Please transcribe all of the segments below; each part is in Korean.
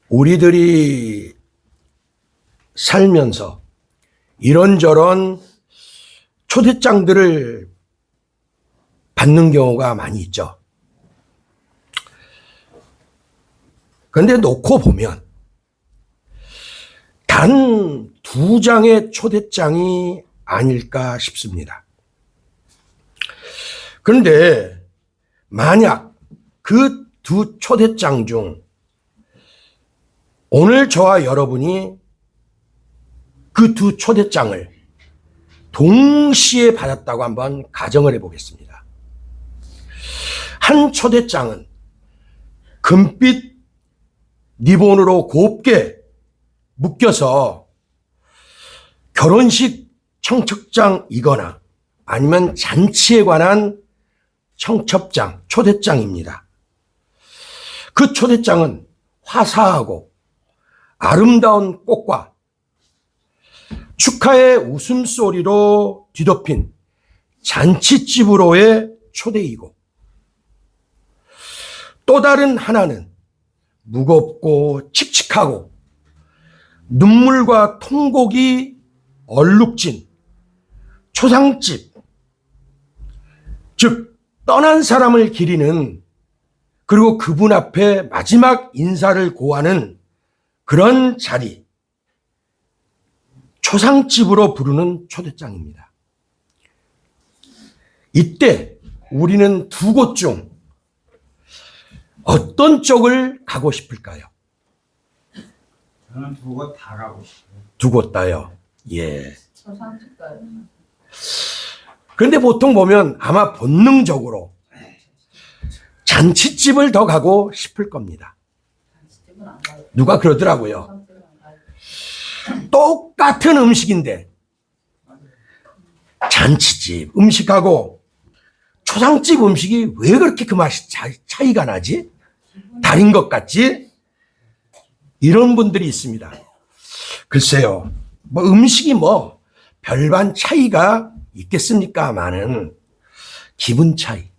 우리들이 살면서 이런저런 초대장들을 받는 경우가 많이 있죠. 그런데 놓고 보면 단 2장의 초대장이 아닐까 싶습니다. 그런데 만약 그 2 초대장 중 오늘 저와 여러분이 그 2 초대장을 동시에 받았다고 한번 가정을 해보겠습니다. 한 초대장은 금빛 리본으로 곱게 묶여서 결혼식 청첩장이거나 아니면 잔치에 관한 청첩장, 초대장입니다. 그 초대장은 화사하고 아름다운 꽃과 축하의 웃음소리로 뒤덮인 잔치집으로의 초대이고, 또 다른 하나는 무겁고 칙칙하고 눈물과 통곡이 얼룩진 초상집, 즉 떠난 사람을 기리는, 그리고 그분 앞에 마지막 인사를 고하는 그런 자리, 초상집으로 부르는 초대장입니다. 이때 우리는 2 곳 중 어떤 쪽을 가고 싶을까요? 저는 2 곳 다 가고 싶어요. 2 곳 다요. 예. 초상집 가요. 그런데 보통 보면 아마 본능적으로 잔치집을 더 가고 싶을 겁니다. 잔치집은 안 가요. 누가 그러더라고요. 초상집은 안 가요. 똑같은 음식인데 잔치집 음식하고 초상집 음식이 왜 그렇게 그 맛이 차이가 나지? 다른 것 같지? 이런 분들이 있습니다. 글쎄요, 뭐 음식이 뭐 별반 차이가 있겠습니까마는 기분 차이,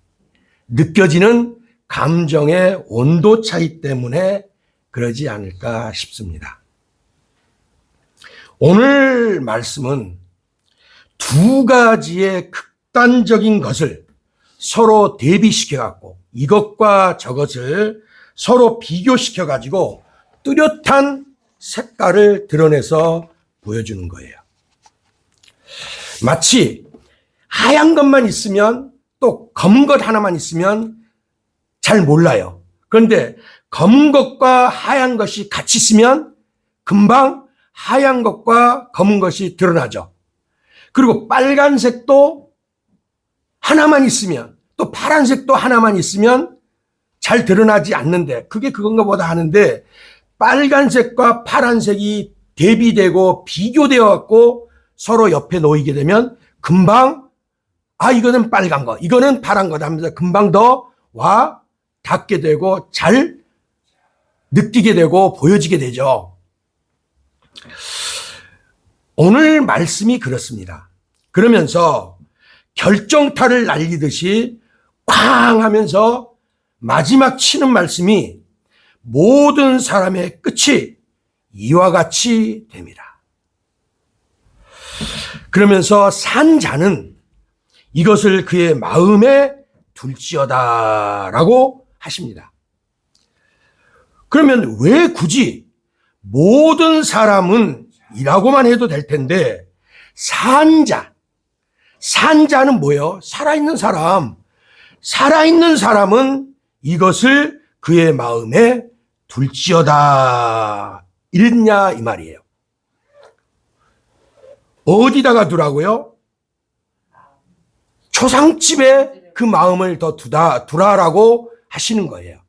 느껴지는 감정의 온도 차이 때문에 그러지 않을까 싶습니다. 오늘 말씀은 2 가지의 극단적인 것을 서로 대비시켜 갖고 이것과 저것을 서로 비교시켜 가지고 뚜렷한 색깔을 드러내서 보여주는 거예요. 마치 하얀 것만 있으면, 또 검은 것 하나만 있으면 잘 몰라요. 그런데 검은 것과 하얀 것이 같이 있으면 금방 하얀 것과 검은 것이 드러나죠. 그리고 빨간색도 하나만 있으면, 또 파란색도 하나만 있으면 잘 드러나지 않는데, 그게 그건가 보다 하는데, 빨간색과 파란색이 대비되고 비교되어 갖고 서로 옆에 놓이게 되면 금방 이거는 빨간 거, 이거는 파란 거다 하면서 금방 더 와 닿게 되고 잘 느끼게 되고 보여지게 되죠. 오늘 말씀이 그렇습니다. 그러면서 결정타를 날리듯이 쾅 하면서 마지막 치는 말씀이 모든 사람의 끝이 이와 같이 됩니다. 그러면서 산 자는 이것을 그의 마음에 둘지어다라고 하십니다. 그러면 왜 굳이 모든 사람은 이라고만 해도 될 텐데, 산자는 뭐예요? 살아있는 사람. 살아있는 사람은 이것을 그의 마음에 둘지어다 이랬냐 이 말이에요. 어디다가 두라고요? 초상집에 그 마음을 더 두라라고 하시는 거예요.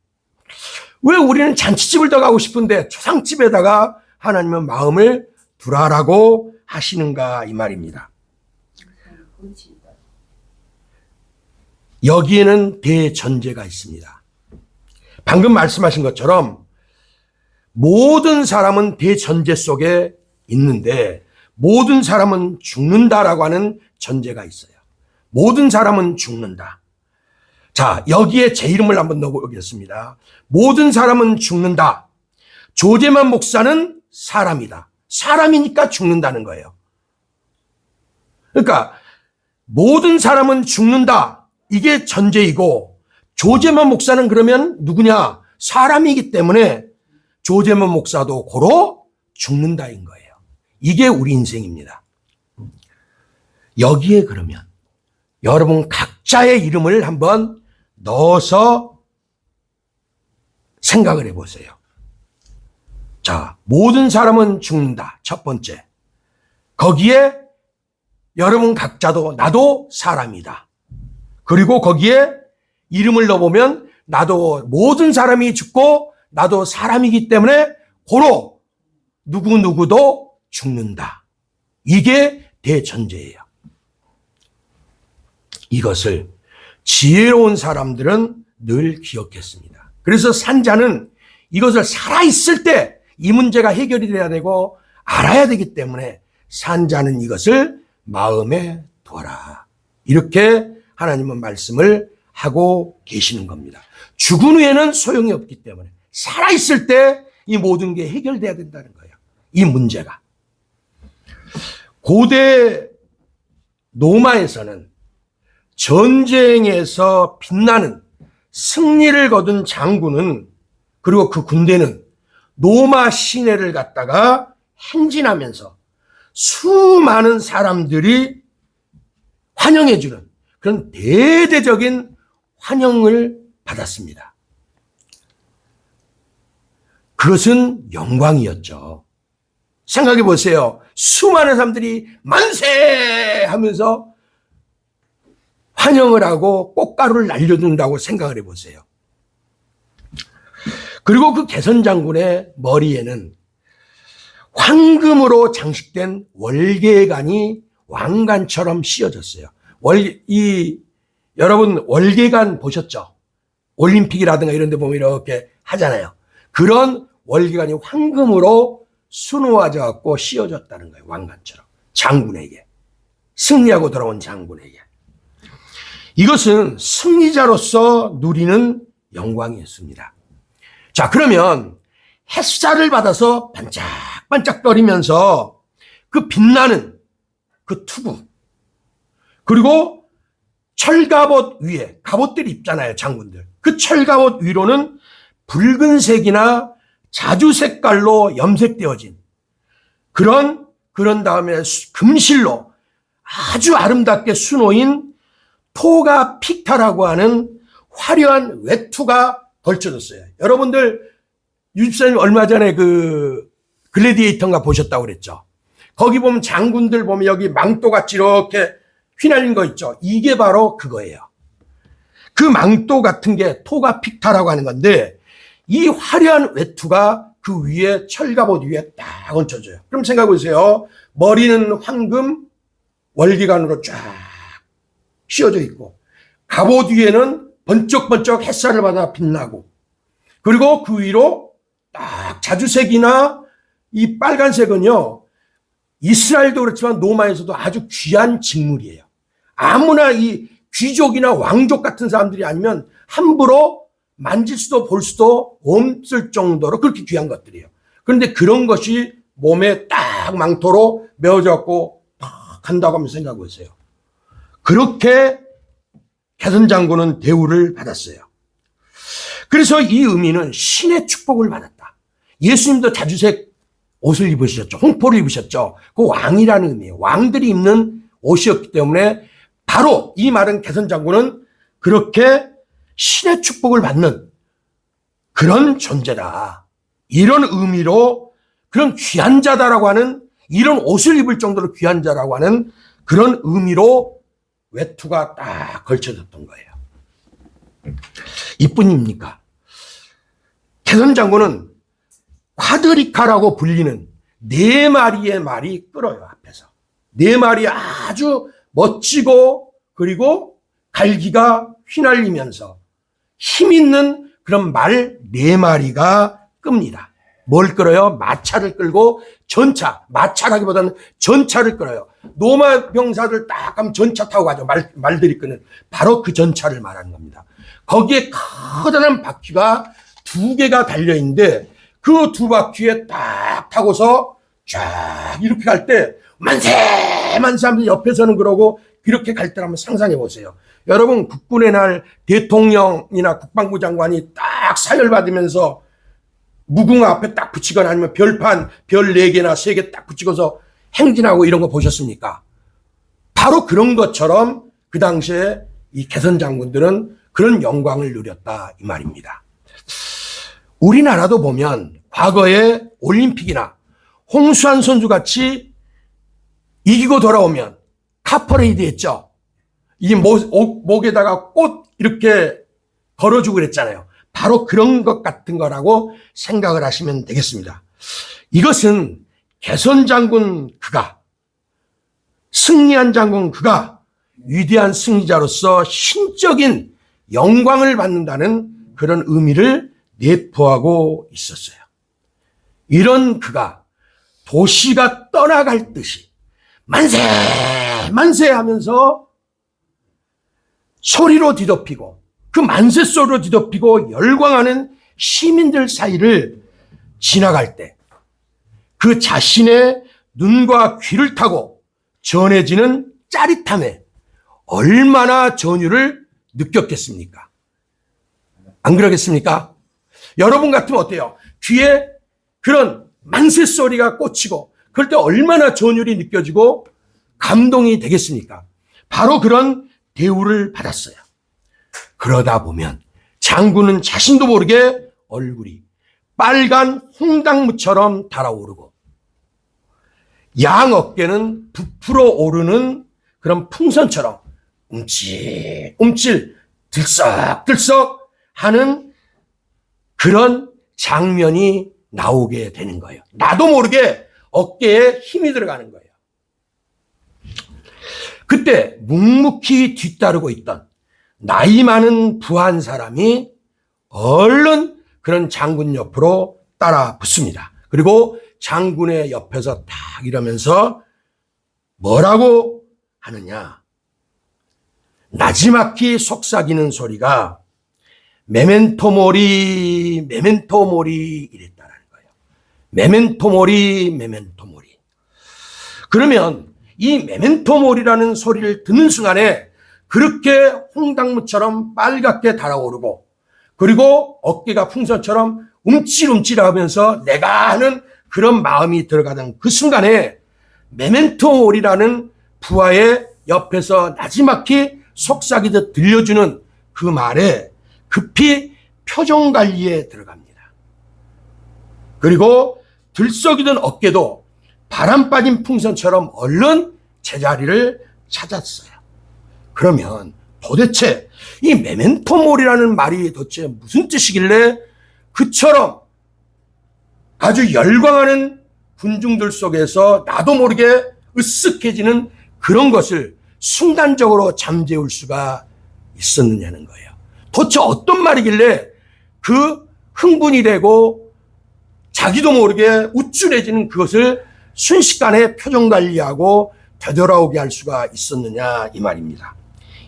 왜 우리는 잔치집을 더 가고 싶은데 초상집에다가 하나님은 마음을 두라라고 하시는가 이 말입니다. 여기에는 대전제가 있습니다. 방금 말씀하신 것처럼 모든 사람은 대전제 속에 있는데, 모든 사람은 죽는다라고 하는 전제가 있어요. 모든 사람은 죽는다. 자, 여기에 제 이름을 한번 넣어보겠습니다. 모든 사람은 죽는다. 조제만 목사는 사람이다. 사람이니까 죽는다는 거예요. 그러니까 모든 사람은 죽는다. 이게 전제이고 조제만 목사는 그러면 누구냐? 사람이기 때문에 조제만 목사도 고로 죽는다인 거예요. 이게 우리 인생입니다. 여기에 그러면 여러분 각자의 이름을 한번 넣어서 생각을 해보세요. 자, 모든 사람은 죽는다. 첫 번째. 거기에 여러분 각자도 나도 사람이다. 그리고 거기에 이름을 넣어보면 나도 모든 사람이 죽고 나도 사람이기 때문에 고로 누구누구도 죽는다. 이게 대전제예요. 이것을 지혜로운 사람들은 늘 기억했습니다. 그래서 산자는 이것을 살아있을 때 이 문제가 해결이 돼야 되고 알아야 되기 때문에 산자는 이것을 마음에 둬라. 이렇게 하나님은 말씀을 하고 계시는 겁니다. 죽은 후에는 소용이 없기 때문에 살아있을 때 이 모든 게 해결돼야 된다는 거예요. 이 문제가. 고대 로마에서는 전쟁에서 빛나는 승리를 거둔 장군은 그리고 그 군대는 로마 시내를 갖다가 행진하면서 수많은 사람들이 환영해주는 그런 대대적인 환영을 받았습니다. 그것은 영광이었죠. 생각해 보세요. 수많은 사람들이 만세 하면서 환영을 하고 꽃가루를 날려준다고 생각을 해보세요. 그리고 그 개선 장군의 머리에는 황금으로 장식된 월계관이 왕관처럼 씌워졌어요. 여러분 월계관 보셨죠? 올림픽이라든가 이런 데 보면 이렇게 하잖아요. 그런 월계관이 황금으로 수놓아져 갖고 씌워졌다는 거예요. 왕관처럼. 장군에게. 승리하고 돌아온 장군에게. 이것은 승리자로서 누리는 영광이었습니다. 자, 그러면 햇살을 받아서 반짝반짝거리면서 그 빛나는 그 투구, 그리고 철갑옷 위에, 갑옷들이 입잖아요, 장군들. 그 철갑옷 위로는 붉은색이나 자주 색깔로 염색되어진 그런 다음에 금실로 아주 아름답게 수놓인 토가 픽타라고 하는 화려한 외투가 걸쳐졌어요. 여러분들 유집사님 얼마 전에 그 글래디에이터인가 보셨다고 그랬죠. 거기 보면 장군들 보면 여기 망토같이 이렇게 휘날린 거 있죠. 이게 바로 그거예요. 그 망토 같은 게 토가 픽타라고 하는 건데 이 화려한 외투가 그 위에 철갑옷 위에 딱 얹혀져요. 그럼 생각해 보세요. 머리는 황금 월계관으로 쫙 씌워져 있고 갑옷 위에는 번쩍번쩍 햇살을 받아 빛나고 그리고 그 위로 딱 자주색이나 이 빨간색은요 이스라엘도 그렇지만 로마에서도 아주 귀한 직물이에요. 아무나 이 귀족이나 왕족 같은 사람들이 아니면 함부로 만질 수도 볼 수도 없을 정도로 그렇게 귀한 것들이에요. 그런데 그런 것이 몸에 딱 망토로 메어져 갖고 딱 한다고 하면 생각해 보세요. 그렇게 개선 장군은 대우를 받았어요. 그래서 이 의미는 신의 축복을 받았다. 예수님도 자주색 옷을 입으셨죠. 홍포를 입으셨죠. 그 왕이라는 의미예요. 왕들이 입는 옷이었기 때문에 바로 이 말은 개선 장군은 그렇게 신의 축복을 받는 그런 존재다. 이런 의미로 그런 귀한 자다라고 하는 이런 옷을 입을 정도로 귀한 자라고 하는 그런 의미로 외투가 딱 걸쳐졌던 거예요. 이뿐입니까? 개선 장군은 콰드리카라고 불리는 4마리의 말이 끌어요, 앞에서. 4마리 아주 멋지고 그리고 갈기가 휘날리면서 힘 있는 그런 말 4마리가 끕니다. 뭘 끌어요? 마차를 끌고 전차, 마차라기보다는 전차를 끌어요. 로마 병사들 딱 하면 전차 타고 가죠. 말들이 끄는. 바로 그 전차를 말하는 겁니다. 거기에 커다란 바퀴가 2개가 달려있는데 그 그 두 바퀴에 딱 타고서 쫙 이렇게 갈 때 만세 만세 하면서 옆에서는 그러고 이렇게 갈 때를 한번 상상해 보세요. 여러분 국군의 날 대통령이나 국방부 장관이 딱 사열 받으면서 무궁화 앞에 딱 붙이거나 아니면 별판 별 4개나 3개 딱 붙이고서 행진하고 이런 거 보셨습니까? 바로 그런 것처럼 그 당시에 이 개선 장군들은 그런 영광을 누렸다 이 말입니다. 우리나라도 보면 과거에 올림픽이나 홍수환 선수 같이 이기고 돌아오면 카퍼레이드 했죠. 이 목에다가 꽃 이렇게 걸어주고 그랬잖아요. 바로 그런 것 같은 거라고 생각을 하시면 되겠습니다. 이것은 개선 장군 그가, 승리한 장군 그가 위대한 승리자로서 신적인 영광을 받는다는 그런 의미를 내포하고 있었어요. 이런 그가 도시가 떠나갈 듯이 만세 만세 하면서 소리로 뒤덮이고 그 만세 소리로 뒤덮이고 열광하는 시민들 사이를 지나갈 때 그 자신의 눈과 귀를 타고 전해지는 짜릿함에 얼마나 전율을 느꼈겠습니까? 안 그러겠습니까? 여러분 같으면 어때요? 귀에 그런 만세 소리가 꽂히고 그럴 때 얼마나 전율이 느껴지고 감동이 되겠습니까? 바로 그런 대우를 받았어요. 그러다 보면 장군은 자신도 모르게 얼굴이 빨간 홍당무처럼 달아오르고 양 어깨는 부풀어 오르는 그런 풍선처럼 움찔움찔 들썩들썩 하는 그런 장면이 나오게 되는 거예요. 나도 모르게 어깨에 힘이 들어가는 거예요. 그때 묵묵히 뒤따르고 있던 나이 많은 부한 사람이 얼른 그런 장군 옆으로 따라 붙습니다. 그리고 장군의 옆에서 딱 이러면서 뭐라고 하느냐. 나지막히 속삭이는 소리가 메멘토 모리, 메멘토 모리 이랬다는 거예요. 메멘토 모리, 메멘토 모리. 그러면 이 메멘토 모리라는 소리를 듣는 순간에 그렇게 홍당무처럼 빨갛게 달아오르고 그리고 어깨가 풍선처럼 움찔움찔하면서 내가 하는 그런 마음이 들어가는 그 순간에 메멘토 모리라는 부하의 옆에서 나지막히 속삭이듯 들려주는 그 말에 급히 표정 관리에 들어갑니다. 그리고 들썩이던 어깨도 바람 빠진 풍선처럼 얼른 제자리를 찾았어요. 그러면 도대체 이 메멘토 모리라는 말이 도대체 무슨 뜻이길래 그처럼 아주 열광하는 군중들 속에서 나도 모르게 으쓱해지는 그런 것을 순간적으로 잠재울 수가 있었느냐는 거예요. 도대체 어떤 말이길래 그 흥분이 되고 자기도 모르게 우쭐해지는 그것을 순식간에 표정 관리하고 되돌아오게 할 수가 있었느냐 이 말입니다.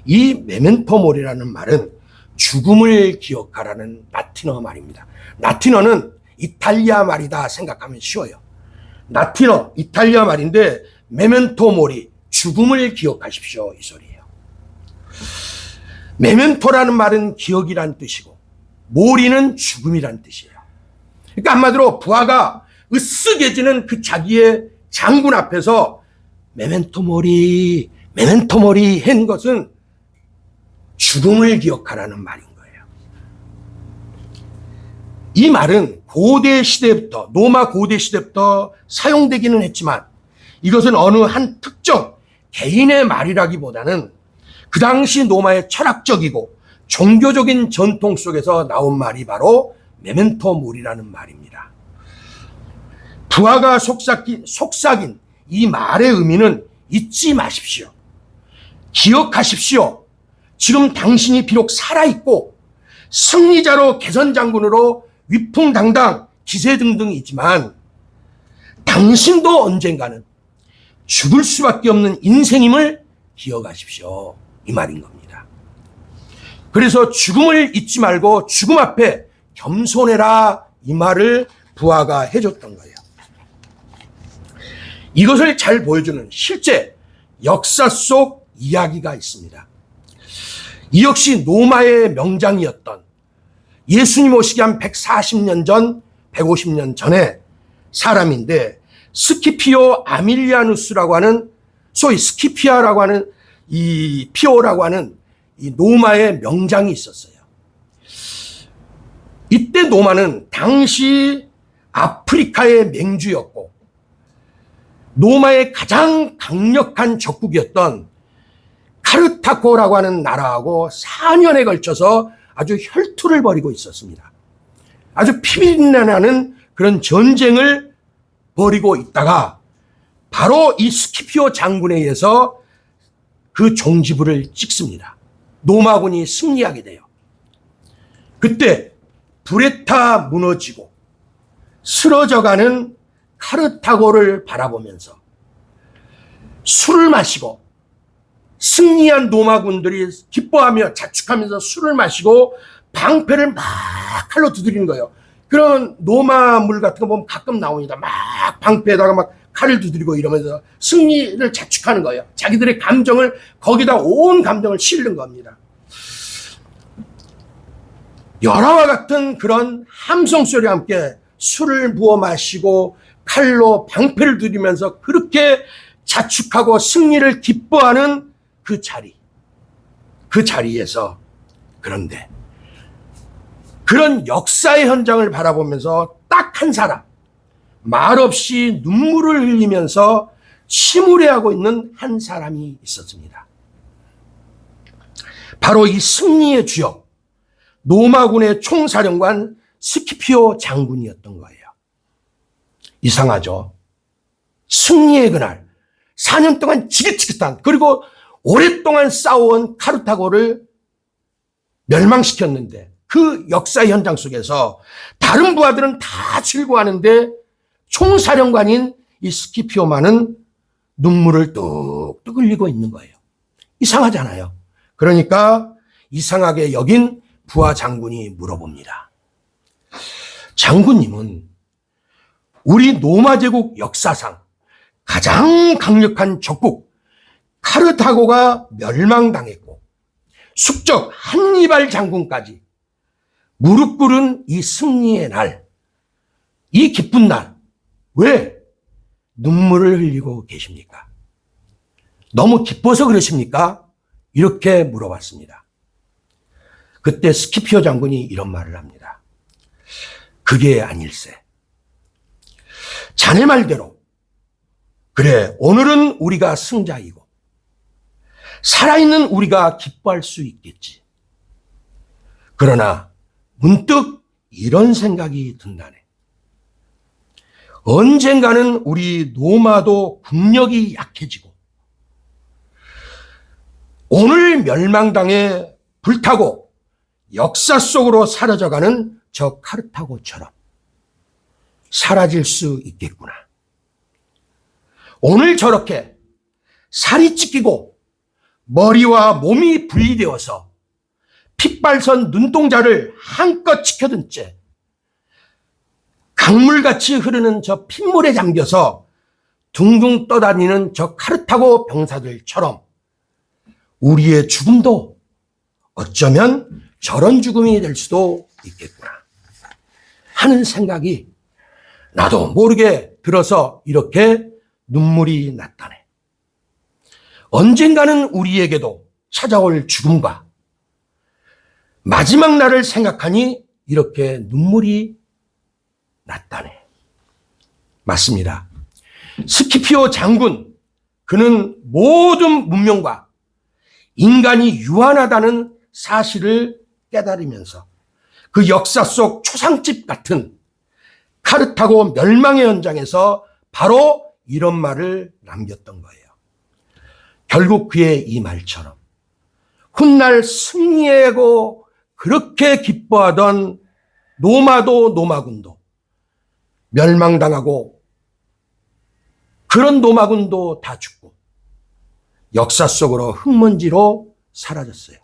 이 메멘토 모리라는 말은 죽음을 기억하라는 라틴어 말입니다. 라틴어는 이탈리아 말이다 생각하면 쉬워요. 라틴어 이탈리아 말인데 메멘토 모리 죽음을 기억하십시오 이 소리예요. 메멘토라는 말은 기억이란 뜻이고 모리는 죽음이란 뜻이에요. 그러니까 한마디로 부하가 으쓱해지는 그 자기의 장군 앞에서 메멘토 모리 한 것은 죽음을 기억하라는 말인 거예요. 이 말은 고대 시대부터 로마 고대 시대부터 사용되기는 했지만 이것은 어느 한 특정 개인의 말이라기보다는 그 당시 로마의 철학적이고 종교적인 전통 속에서 나온 말이 바로 메멘토 모리라는 말입니다. 부하가 속삭인 이 말의 의미는 잊지 마십시오. 기억하십시오. 지금 당신이 비록 살아있고 승리자로 개선장군으로 위풍당당 기세등등이지만 당신도 언젠가는 죽을 수밖에 없는 인생임을 기억하십시오. 이 말인 겁니다. 그래서 죽음을 잊지 말고 죽음 앞에 겸손해라 이 말을 부하가 해줬던 거예요. 이것을 잘 보여주는 실제 역사 속 이야기가 있습니다. 이 역시 로마의 명장이었던 예수님 오시기 한 140년 전, 150년 전에 사람인데 스키피오 아밀리아누스라고 하는 소위 스키피아라고 하는 이 피오라고 하는 이 로마의 명장이 있었어요. 이때 로마는 당시 아프리카의 맹주였고 로마의 가장 강력한 적국이었던 카르타고라고 하는 나라하고 4년에 걸쳐서 아주 혈투를 벌이고 있었습니다. 아주 피비린내나는 그런 전쟁을 벌이고 있다가 바로 이 스키피오 장군에 의해서 그 종지부를 찍습니다. 로마군이 승리하게 돼요. 그때 불에 타 무너지고 쓰러져가는 카르타고를 바라보면서 술을 마시고 승리한 로마군들이 기뻐하며 자축하면서 술을 마시고 방패를 막 칼로 두드리는 거예요. 그런 로마물 같은 거 보면 가끔 나옵니다. 막 방패에다가 막 칼을 두드리고 이러면서 승리를 자축하는 거예요. 자기들의 감정을 거기다 온 감정을 실는 겁니다. 열화와 같은 그런 함성 소리와 함께 술을 부어 마시고 칼로 방패를 두드리면서 그렇게 자축하고 승리를 기뻐하는 그 자리에서 그런데 그런 역사의 현장을 바라보면서 딱 한 사람, 말없이 눈물을 흘리면서 침울해하고 있는 한 사람이 있었습니다. 바로 이 승리의 주역, 로마군의 총사령관 스키피오 장군이었던 거예요. 이상하죠? 승리의 그날, 4년 동안 지긋지긋한, 그리고 오랫동안 싸워온 카르타고를 멸망시켰는데 그 역사 현장 속에서 다른 부하들은 다 즐거워하는데 총사령관인 이 스키피오만은 눈물을 뚝뚝 흘리고 있는 거예요. 이상하잖아요. 그러니까 이상하게 여긴 부하 장군이 물어봅니다. 장군님은 우리 로마 제국 역사상 가장 강력한 적국 카르타고가 멸망당했고 숙적 한니발 장군까지 무릎 꿇은 이 승리의 날, 이 기쁜 날, 왜 눈물을 흘리고 계십니까? 너무 기뻐서 그러십니까? 이렇게 물어봤습니다. 그때 스키피오 장군이 이런 말을 합니다. 그게 아닐세. 자네 말대로 그래 오늘은 우리가 승자이고 살아있는 우리가 기뻐할 수 있겠지. 그러나 문득 이런 생각이 든다네. 언젠가는 우리 로마도 국력이 약해지고 오늘 멸망당해 불타고 역사 속으로 사라져가는 저 카르타고처럼 사라질 수 있겠구나. 오늘 저렇게 살이 찢기고 머리와 몸이 분리되어서 핏발선 눈동자를 한껏 치켜든 채 강물같이 흐르는 저 핏물에 잠겨서 둥둥 떠다니는 저 카르타고 병사들처럼 우리의 죽음도 어쩌면 저런 죽음이 될 수도 있겠구나 하는 생각이 나도 모르게 들어서 이렇게 눈물이 났다네. 언젠가는 우리에게도 찾아올 죽음과 마지막 날을 생각하니 이렇게 눈물이 났다네. 맞습니다. 스키피오 장군, 그는 모든 문명과 인간이 유한하다는 사실을 깨달으면서 그 역사 속 초상집 같은 카르타고 멸망의 현장에서 바로 이런 말을 남겼던 거예요. 결국 그의 이 말처럼 훗날 승리하고 그렇게 기뻐하던 로마도 로마군도 멸망당하고 그런 로마군도 다 죽고 역사 속으로 흙먼지로 사라졌어요.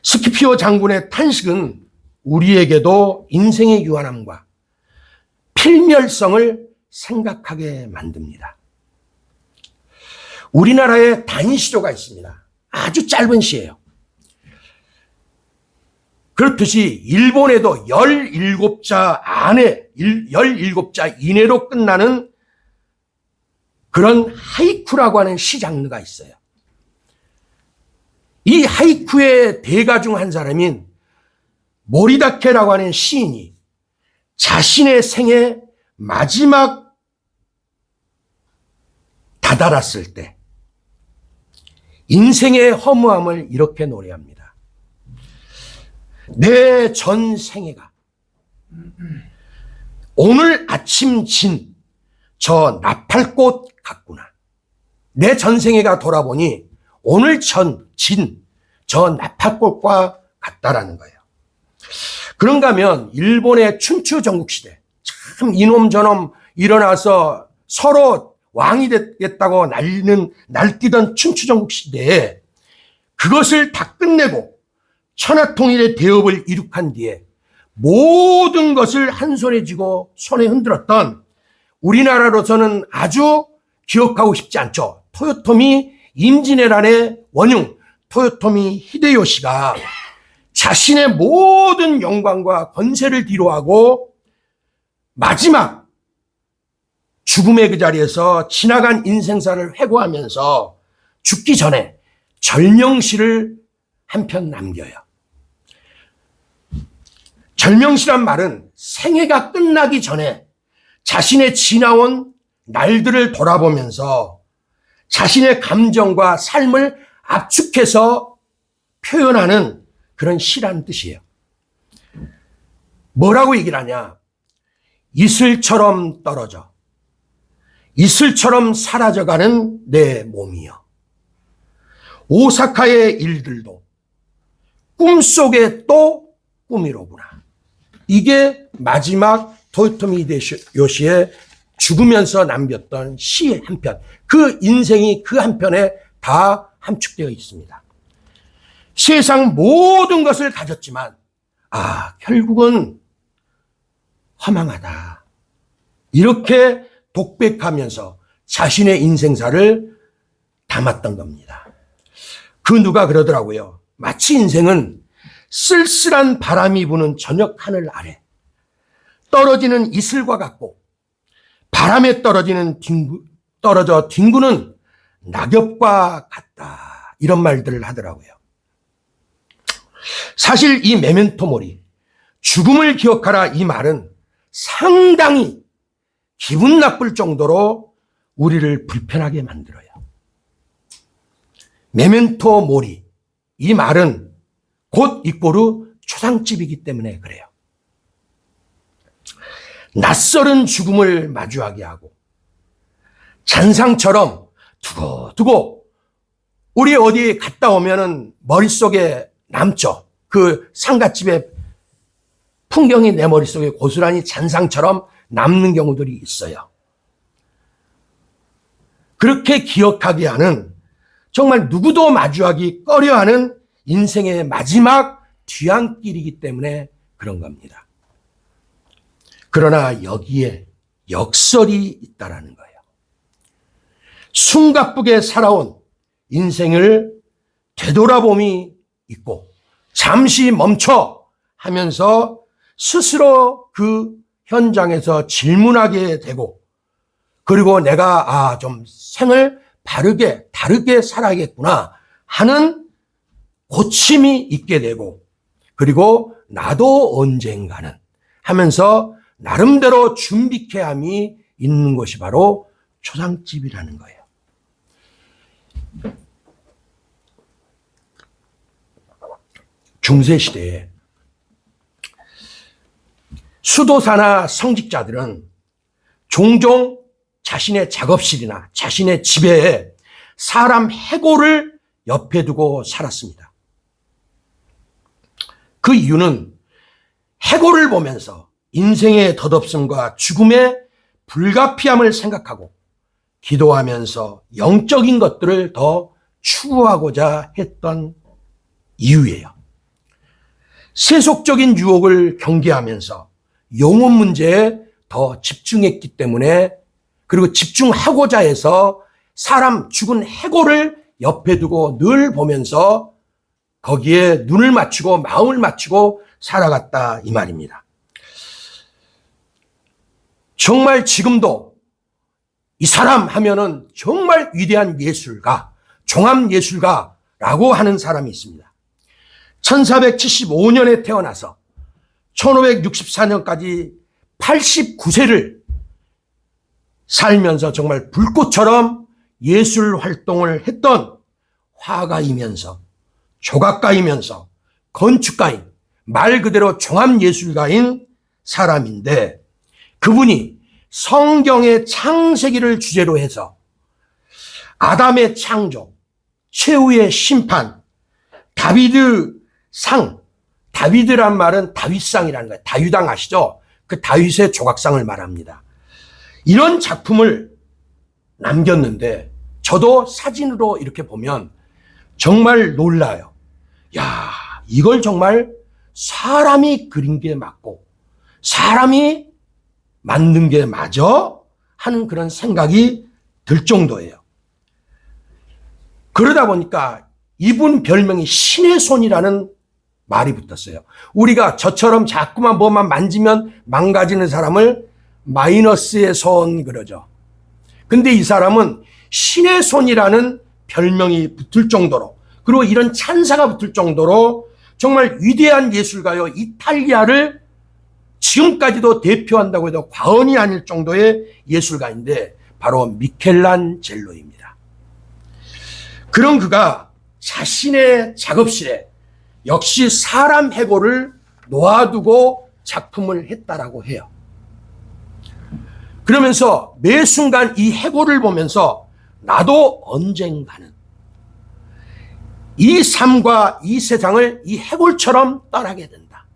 스키피오 장군의 탄식은 우리에게도 인생의 유한함과 필멸성을 생각하게 만듭니다. 우리나라에 단시조가 있습니다. 아주 짧은 시예요. 그렇듯이 일본에도 17자 안에, 17자 이내로 끝나는 그런 하이쿠라고 하는 시 장르가 있어요. 이 하이쿠의 대가 중 한 사람인 모리다케라고 하는 시인이 자신의 생애 마지막 다다랐을 때 인생의 허무함을 이렇게 노래합니다. 내 전 생애가 오늘 아침 진 저 나팔꽃 같구나. 내 전 생애가 돌아보니 오늘 진 저 나팔꽃과 같다라는 거예요. 그런가 하면 일본의 춘추 전국시대, 참 이놈 저놈 일어나서 서로 왕이 됐다고 날뛰던 춘추 전국시대에 그것을 다 끝내고 천하통일의 대업을 이룩한 뒤에 모든 것을 한 손에 쥐고 손에 흔들었던 우리나라로서는 아주 기억하고 싶지 않죠. 토요토미 임진왜란의 원흉 토요토미 히데요시가 자신의 모든 영광과 권세를 뒤로하고 마지막 죽음의 그 자리에서 지나간 인생사를 회고하면서 죽기 전에 절명시를 한 편 남겨요. 절명시란 말은 생애가 끝나기 전에 자신의 지나온 날들을 돌아보면서 자신의 감정과 삶을 압축해서 표현하는 그런 시라는 뜻이에요. 뭐라고 얘기를 하냐? 이슬처럼 떨어져 이슬처럼 사라져가는 내 몸이여. 오사카의 일들도 꿈속에 또 꿈이로구나. 이게 마지막 토요토미 히데요시의 죽으면서 남겼던 시 한 편. 그 인생이 그 한 편에 다 함축되어 있습니다. 세상 모든 것을 가졌지만 결국은 허망하다. 이렇게 독백하면서 자신의 인생사를 담았던 겁니다. 그 누가 그러더라고요. 마치 인생은 쓸쓸한 바람이 부는 저녁 하늘 아래 떨어지는 이슬과 같고 바람에 떨어져 뒹구는 낙엽과 같다. 이런 말들을 하더라고요. 사실 이 메멘토 모리, 죽음을 기억하라 이 말은 상당히 기분 나쁠 정도로 우리를 불편하게 만들어요. 메멘토 모리, 이 말은 곧 이꼬르 초상집이기 때문에 그래요. 낯설은 죽음을 마주하게 하고 잔상처럼 두고두고 우리 어디 갔다 오면은 머릿속에 남죠. 그 상갓집의 풍경이 내 머릿속에 고스란히 잔상처럼 남는 경우들이 있어요. 그렇게 기억하게 하는 정말 누구도 마주하기 꺼려하는 인생의 마지막 뒤안길이기 때문에 그런 겁니다. 그러나 여기에 역설이 있다라는 거예요. 숨가쁘게 살아온 인생을 되돌아봄이 있고 잠시 멈춰 하면서 스스로 그 현장에서 질문하게 되고 그리고 내가 좀 생을 다르게 살아야겠구나 하는 고침이 있게 되고 그리고 나도 언젠가는 하면서 나름대로 준비케함이 있는 것이 바로 초상집이라는 거예요. 중세시대에 수도사나 성직자들은 종종 자신의 작업실이나 자신의 집에 사람 해골을 옆에 두고 살았습니다. 그 이유는 해골을 보면서 인생의 덧없음과 죽음의 불가피함을 생각하고 기도하면서 영적인 것들을 더 추구하고자 했던 이유예요. 세속적인 유혹을 경계하면서 영혼 문제에 더 집중했기 때문에, 그리고 집중하고자 해서 사람 죽은 해골을 옆에 두고 늘 보면서 거기에 눈을 맞추고 마음을 맞추고 살아갔다 이 말입니다. 정말 지금도 이 사람 하면은 정말 위대한 예술가, 종합예술가라고 하는 사람이 있습니다. 1475년에 태어나서 1564년까지 89세를 살면서 정말 불꽃처럼 예술 활동을 했던 화가이면서 조각가이면서 건축가인, 말 그대로 종합예술가인 사람인데, 그분이 성경의 창세기를 주제로 해서 아담의 창조, 최후의 심판, 다비드 상, 다비드란 말은 다윗상이라는 거예요. 다윗왕 아시죠? 그 다윗의 조각상을 말합니다. 이런 작품을 남겼는데 저도 사진으로 이렇게 보면 정말 놀라요. 야, 이걸 정말 사람이 그린 게 맞고 사람이 만든 게 맞아? 하는 그런 생각이 들 정도예요. 그러다 보니까 이분 별명이 신의 손이라는 말이 붙었어요. 우리가 저처럼 자꾸만 뭐만 만지면 망가지는 사람을 마이너스의 손 그러죠. 근데 이 사람은 신의 손이라는 별명이 붙을 정도로, 그리고 이런 찬사가 붙을 정도로 정말 위대한 예술가요, 이탈리아를 지금까지도 대표한다고 해도 과언이 아닐 정도의 예술가인데 바로 미켈란젤로입니다. 그런 그가 자신의 작업실에 역시 사람 해골을 놓아두고 작품을 했다라고 해요. 그러면서 매 순간 이 해골을 보면서 나도 언젠가는 이 삶과 이 세상을 이 해골처럼 떠나게 된다.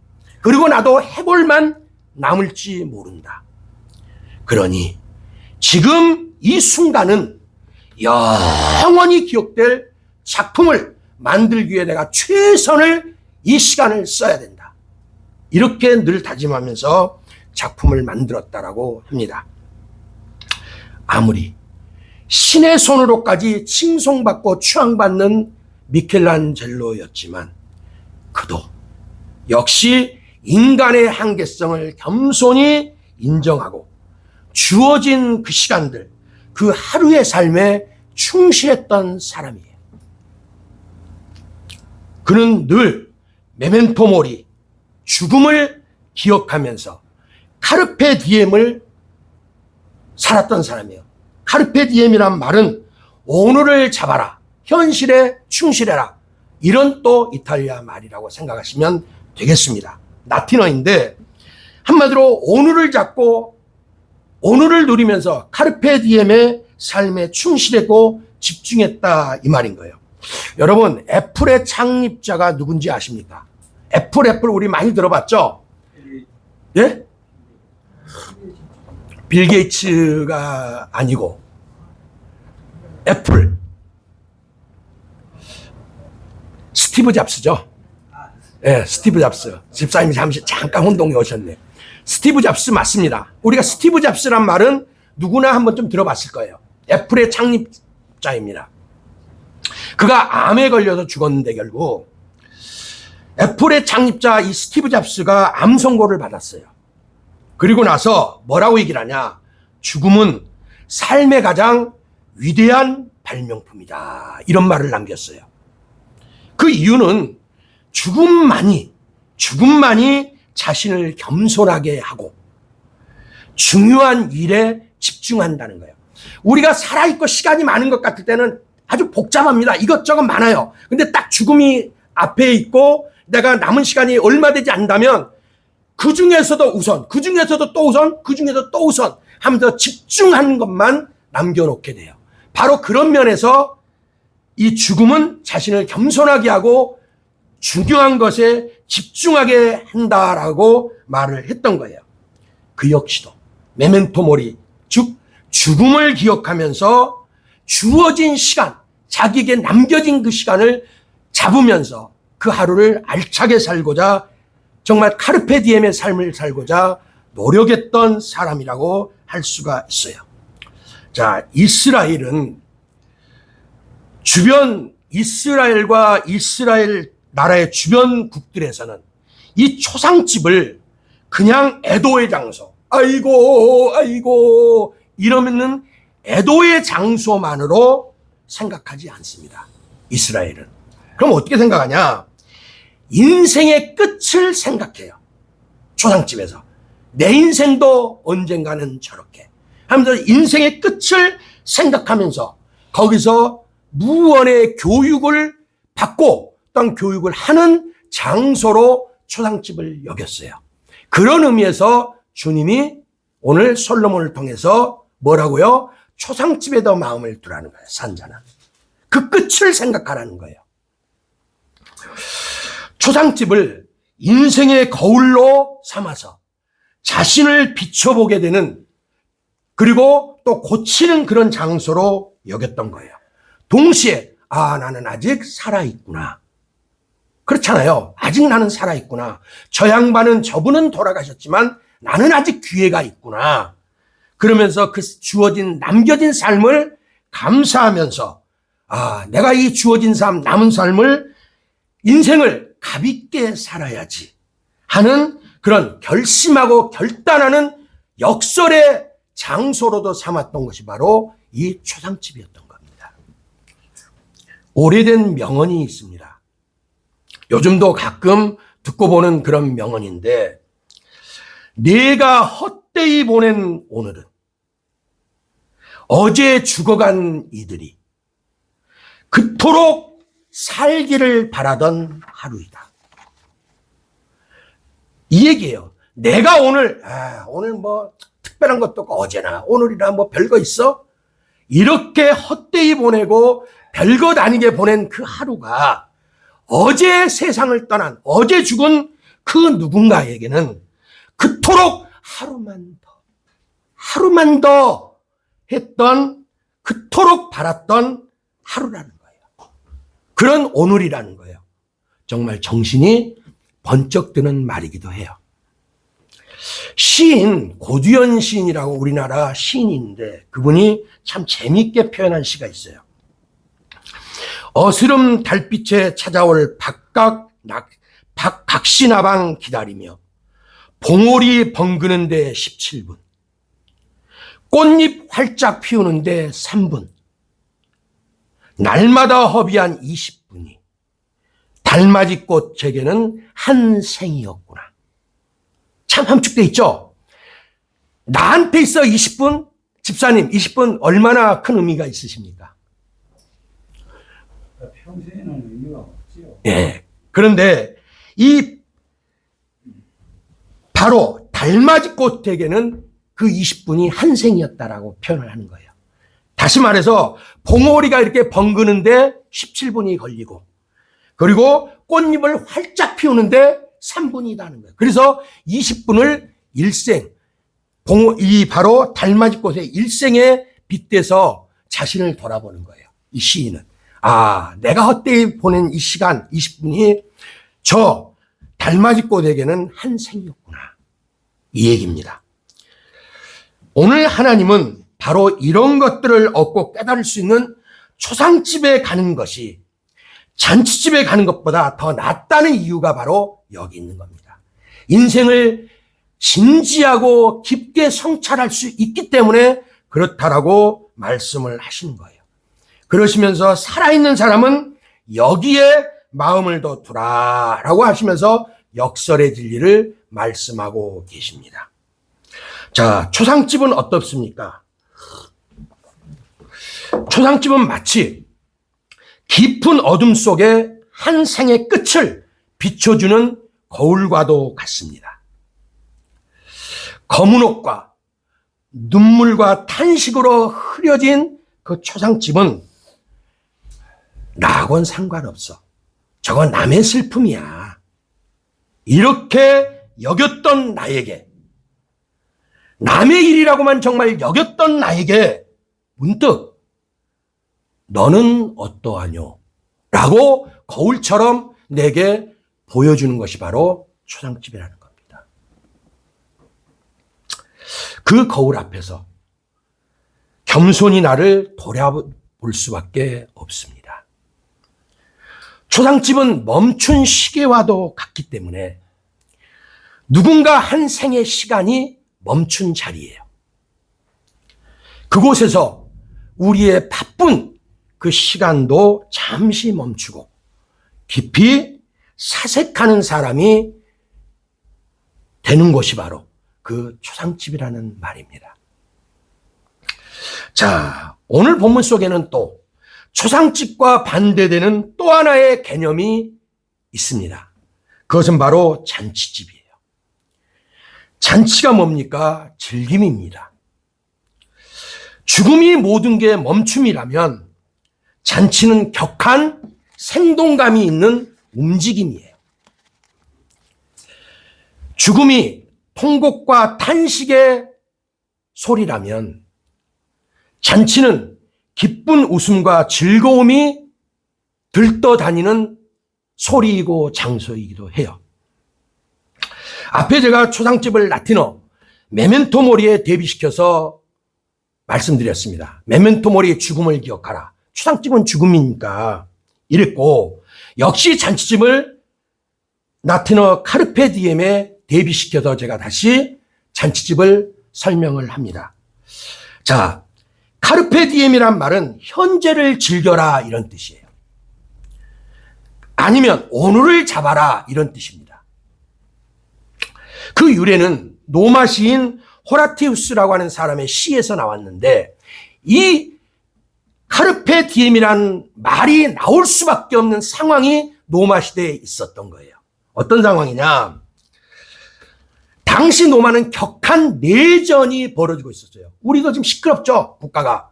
그리고 나도 해골만 남을지 모른다. 그러니 지금 이 순간은 영원히 기억될 작품을 만들기 위해 내가 최선을, 이 시간을 써야 된다. 이렇게 늘 다짐하면서 작품을 만들었다라고 합니다. 아무리 신의 손으로까지 칭송받고 추앙받는 미켈란젤로였지만 그도 역시 인간의 한계성을 겸손히 인정하고 주어진 그 시간들, 그 하루의 삶에 충실했던 사람이에요. 그는 늘 메멘토 모리, 죽음을 기억하면서 카르페 디엠을 살았던 사람이에요. 카르페 디엠이란 말은 오늘을 잡아라, 현실에 충실해라, 이런 또 이탈리아 말이라고 생각하시면 되겠습니다. 라틴어인데 한마디로 오늘을 잡고 오늘을 누리면서 카르페 디엠의 삶에 충실했고 집중했다 이 말인 거예요. 여러분, 애플의 창립자가 누군지 아십니까? 애플 우리 많이 들어봤죠? 예? 빌 게이츠가 아니고 애플 스티브 잡스죠. 예, 스티브 잡스. 집사님이 잠깐 혼동에 오셨네. 스티브 잡스 맞습니다. 우리가 스티브 잡스란 말은 누구나 한번 좀 들어봤을 거예요. 애플의 창립자입니다. 그가 암에 걸려서 죽었는데 결국 애플의 창립자 이 스티브 잡스가 암 선고를 받았어요. 그리고 나서 뭐라고 얘기를 하냐? 죽음은 삶의 가장 위대한 발명품이다. 이런 말을 남겼어요. 그 이유는 죽음만이 자신을 겸손하게 하고 중요한 일에 집중한다는 거예요. 우리가 살아있고 시간이 많은 것 같을 때는 아주 복잡합니다. 이것저것 많아요. 근데 딱 죽음이 앞에 있고 내가 남은 시간이 얼마 되지 않다면 그 중에서도 우선, 그 중에서도 또 우선, 그 중에서도 또 우선 하면서 집중하는 것만 남겨놓게 돼요. 바로 그런 면에서 이 죽음은 자신을 겸손하게 하고 중요한 것에 집중하게 한다라고 말을 했던 거예요. 그 역시도 메멘토 모리, 즉 죽음을 기억하면서 주어진 시간, 자기에게 남겨진 그 시간을 잡으면서 그 하루를 알차게 살고자 정말 카르페 디엠의 삶을 살고자 노력했던 사람이라고 할 수가 있어요. 자, 이스라엘은 주변 이스라엘과 이스라엘 나라의 주변국들에서는 이 초상집을 그냥 애도의 장소, 아이고 이러면은 애도의 장소만으로 생각하지 않습니다. 이스라엘은. 그럼 어떻게 생각하냐? 인생의 끝을 생각해요. 초상집에서. 내 인생도 언젠가는 저렇게 하면서 인생의 끝을 생각하면서 거기서 무언의 교육을 받고 어떤 교육을 하는 장소로 초상집을 여겼어요. 그런 의미에서 주님이 오늘 솔로몬을 통해서 뭐라고요? 초상집에 더 마음을 두라는 거예요. 산자는. 그 끝을 생각하라는 거예요. 초상집을 인생의 거울로 삼아서 자신을 비춰보게 되는, 그리고 또 고치는 그런 장소로 여겼던 거예요. 동시에 나는 아직 살아있구나. 그렇잖아요. 아직 나는 살아있구나. 저 양반은, 저분은 돌아가셨지만 나는 아직 기회가 있구나. 그러면서 그 주어진, 남겨진 삶을 감사하면서 내가 이 주어진 삶, 남은 삶을, 인생을 값있게 살아야지 하는 그런 결심하고 결단하는 역설의 장소로도 삼았던 것이 바로 이 초상집이었던 겁니다. 오래된 명언이 있습니다. 요즘도 가끔 듣고 보는 그런 명언인데, 내가 헛되이 보낸 오늘은 어제 죽어간 이들이 그토록 살기를 바라던 하루이다. 이 얘기예요. 내가 오늘 뭐 특별한 것도 없고 어제나 오늘이나 뭐 별거 있어? 이렇게 헛되이 보내고 별것 아니게 보낸 그 하루가 어제 세상을 떠난, 어제 죽은 그 누군가에게는 그토록 하루만 더 했던, 그토록 바랐던 하루라는 거예요. 그런 오늘이라는 거예요. 정말 정신이 번쩍 드는 말이기도 해요. 시인, 고두현 시인이라고 우리나라 시인인데, 그분이 참 재미있게 표현한 시가 있어요. 어스름 달빛에 찾아올 각시나방 기다리며 봉오리 벙그는데 17분, 꽃잎 활짝 피우는데 3분, 날마다 허비한 20분이 달맞이꽃 제게는 한 생이었구나. 참 함축돼 있죠? 나한테 있어 20분? 집사님, 20분 얼마나 큰 의미가 있으십니까? 평소에는 의미가 없지요. 예. 그런데 이 바로 달맞이꽃에게는 그 20분이 한 생이었다라고 표현을 하는 거예요. 다시 말해서 봉오리가 이렇게 벙그는데 17분이 걸리고, 그리고 꽃잎을 활짝 피우는데 3분이라는 거예요. 그래서 20분을 일생, 이 바로 달맞이꽃의 일생에 빗대서 자신을 돌아보는 거예요. 이 시인은. 내가 헛되이 보낸 이 시간 20분이 저 달맞이꽃에게는 한 생이었구나. 이 얘기입니다. 오늘 하나님은 바로 이런 것들을 얻고 깨달을 수 있는 초상집에 가는 것이 잔치집에 가는 것보다 더 낫다는 이유가 바로 여기 있는 겁니다. 인생을 진지하고 깊게 성찰할 수 있기 때문에 그렇다라고 말씀을 하시는 거예요. 그러시면서 살아있는 사람은 여기에 마음을 더 두라라고 하시면서 역설의 진리를 말씀하고 계십니다. 자, 초상집은 어떻습니까? 초상집은 마치 깊은 어둠 속에 한 생의 끝을 비춰주는 거울과도 같습니다. 검은 옷과 눈물과 탄식으로 흐려진 그 초상집은 나하고는 상관없어. 저건 남의 슬픔이야. 이렇게 여겼던 나에게, 남의 일이라고만 정말 여겼던 나에게 문득 너는 어떠하뇨? 라고 거울처럼 내게 보여주는 것이 바로 초상집이라는 겁니다. 그 거울 앞에서 겸손히 나를 돌아볼 수밖에 없습니다. 초상집은 멈춘 시계와도 같기 때문에 누군가 한 생의 시간이 멈춘 자리예요. 그곳에서 우리의 바쁜 그 시간도 잠시 멈추고 깊이 사색하는 사람이 되는 곳이 바로 그 초상집이라는 말입니다. 자, 오늘 본문 속에는 또 초상집과 반대되는 또 하나의 개념이 있습니다. 그것은 바로 잔치집이에요. 잔치가 뭡니까? 즐김입니다. 죽음이 모든 게 멈춤이라면 잔치는 격한 생동감이 있는 움직임이에요. 죽음이 통곡과 탄식의 소리라면 잔치는 기쁜 웃음과 즐거움이 들떠다니는 소리이고 장소이기도 해요. 앞에 제가 초상집을 라틴어 메멘토 모리에 대비시켜서 말씀드렸습니다. 메멘토 모리의 죽음을 기억하라. 초상집은 죽음이니까 이랬고, 역시 잔치집을 라틴어 카르페 디엠에 대비시켜서 제가 다시 잔치집을 설명을 합니다. 자, 카르페 디엠이란 말은 현재를 즐겨라 이런 뜻이에요. 아니면 오늘을 잡아라 이런 뜻입니다. 그 유래는 로마 시인 호라티우스라고 하는 사람의 시에서 나왔는데, 이 카르페 디엠이라는 말이 나올 수밖에 없는 상황이 로마 시대에 있었던 거예요. 어떤 상황이냐? 당시 로마는 격한 내전이 벌어지고 있었어요. 우리도 지금 시끄럽죠, 국가가.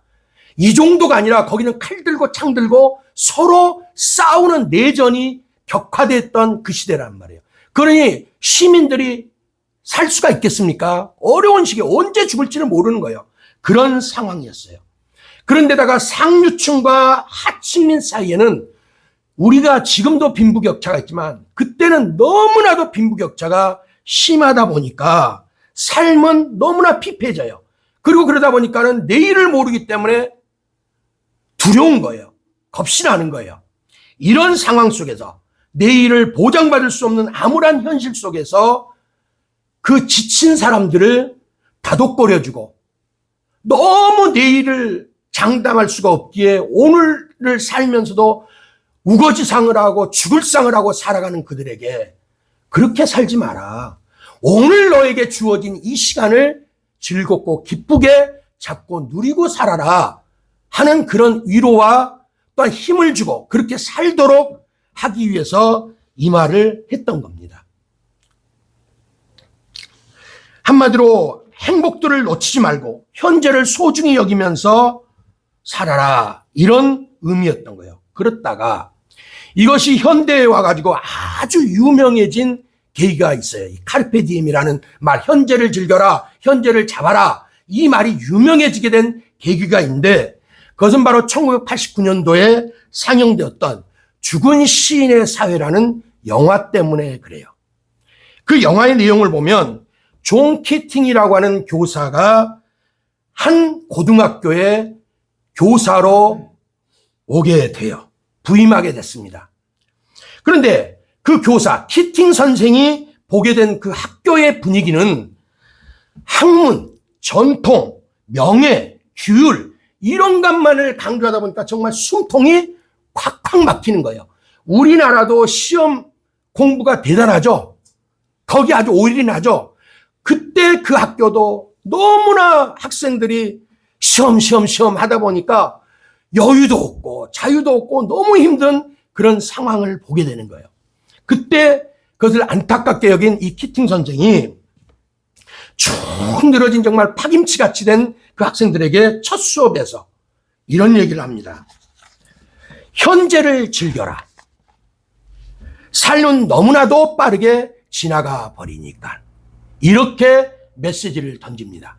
이 정도가 아니라 거기는 칼 들고 창 들고 서로 싸우는 내전이 격화됐던 그 시대란 말이에요. 그러니 시민들이 살 수가 있겠습니까? 어려운 시기에 언제 죽을지는 모르는 거예요. 그런 상황이었어요. 그런데다가 상류층과 하층민 사이에는 우리가 지금도 빈부격차가 있지만 그때는 너무나도 빈부격차가 심하다 보니까 삶은 너무나 피폐해져요. 그리고 그러다 보니까는 내일을 모르기 때문에 두려운 거예요. 겁이 나는 거예요. 이런 상황 속에서 내일을 보장받을 수 없는 암울한 현실 속에서 그 지친 사람들을 다독거려주고, 너무 내일을 장담할 수가 없기에 오늘을 살면서도 우거지상을 하고 죽을 상을 하고 살아가는 그들에게 그렇게 살지 마라. 오늘 너에게 주어진 이 시간을 즐겁고 기쁘게 잡고 누리고 살아라 하는 그런 위로와 또한 힘을 주고 그렇게 살도록 하기 위해서 이 말을 했던 겁니다. 한마디로 행복들을 놓치지 말고 현재를 소중히 여기면서 살아라, 이런 의미였던 거예요. 그렇다가 이것이 현대에 와가지고 아주 유명해진 계기가 있어요. 이 카르페 디엠이라는 말, 현재를 즐겨라, 현재를 잡아라, 이 말이 유명해지게 된 계기가 있는데, 그것은 바로 1989년도에 상영되었던 죽은 시인의 사회라는 영화 때문에 그래요. 그 영화의 내용을 보면 존 키팅이라고 하는 교사가 한 고등학교에 교사로 오게 돼요. 부임하게 됐습니다. 그런데 그 교사 키팅 선생이 보게 된 그 학교의 분위기는 학문, 전통, 명예, 규율 이런 것만을 강조하다 보니까 정말 숨통이 콱콱 막히는 거예요. 우리나라도 시험 공부가 대단하죠. 거기 아주 올인하죠. 그때 그 학교도 너무나 학생들이 시험 하다 보니까 여유도 없고 자유도 없고 너무 힘든 그런 상황을 보게 되는 거예요. 그때 그것을 안타깝게 여긴 이 키팅 선생이 쭉 늘어진 정말 파김치같이 된 그 학생들에게 첫 수업에서 이런 얘기를 합니다. 현재를 즐겨라. 삶은 너무나도 빠르게 지나가 버리니까. 이렇게 메시지를 던집니다.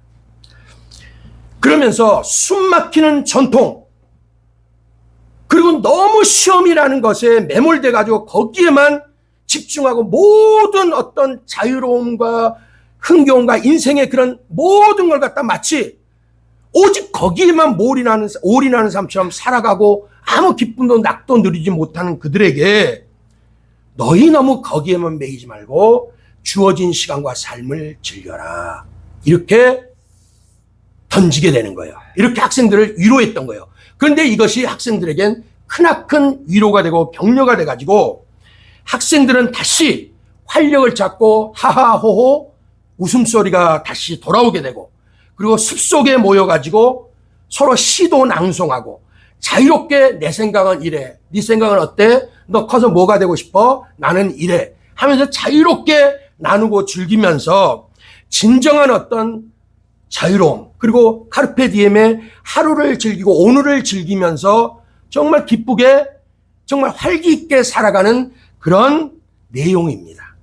그러면서 숨막히는 전통, 그리고 너무 시험이라는 것에 매몰돼가지고 거기에만 집중하고 모든 어떤 자유로움과 흥겨움과 인생의 그런 모든 걸 갖다 마치 오직 거기에만 올인하는 사람처럼 살아가고 아무 기쁨도 낙도 누리지 못하는 그들에게 너희 너무 거기에만 매이지 말고 주어진 시간과 삶을 즐겨라. 이렇게 던지게 되는 거예요. 이렇게 학생들을 위로했던 거예요. 그런데 이것이 학생들에겐 크나큰 위로가 되고 격려가 돼가지고 학생들은 다시 활력을 찾고 하하호호 웃음소리가 다시 돌아오게 되고 그리고 숲속에 모여가지고 서로 시도 낭송하고 자유롭게 내 생각은 이래. 네 생각은 어때? 너 커서 뭐가 되고 싶어? 나는 이래. 하면서 자유롭게 나누고 즐기면서 진정한 어떤 자유로움 그리고 카르페 디엠의 하루를 즐기고 오늘을 즐기면서 정말 기쁘게 정말 활기 있게 살아가는 그런 내용입니다.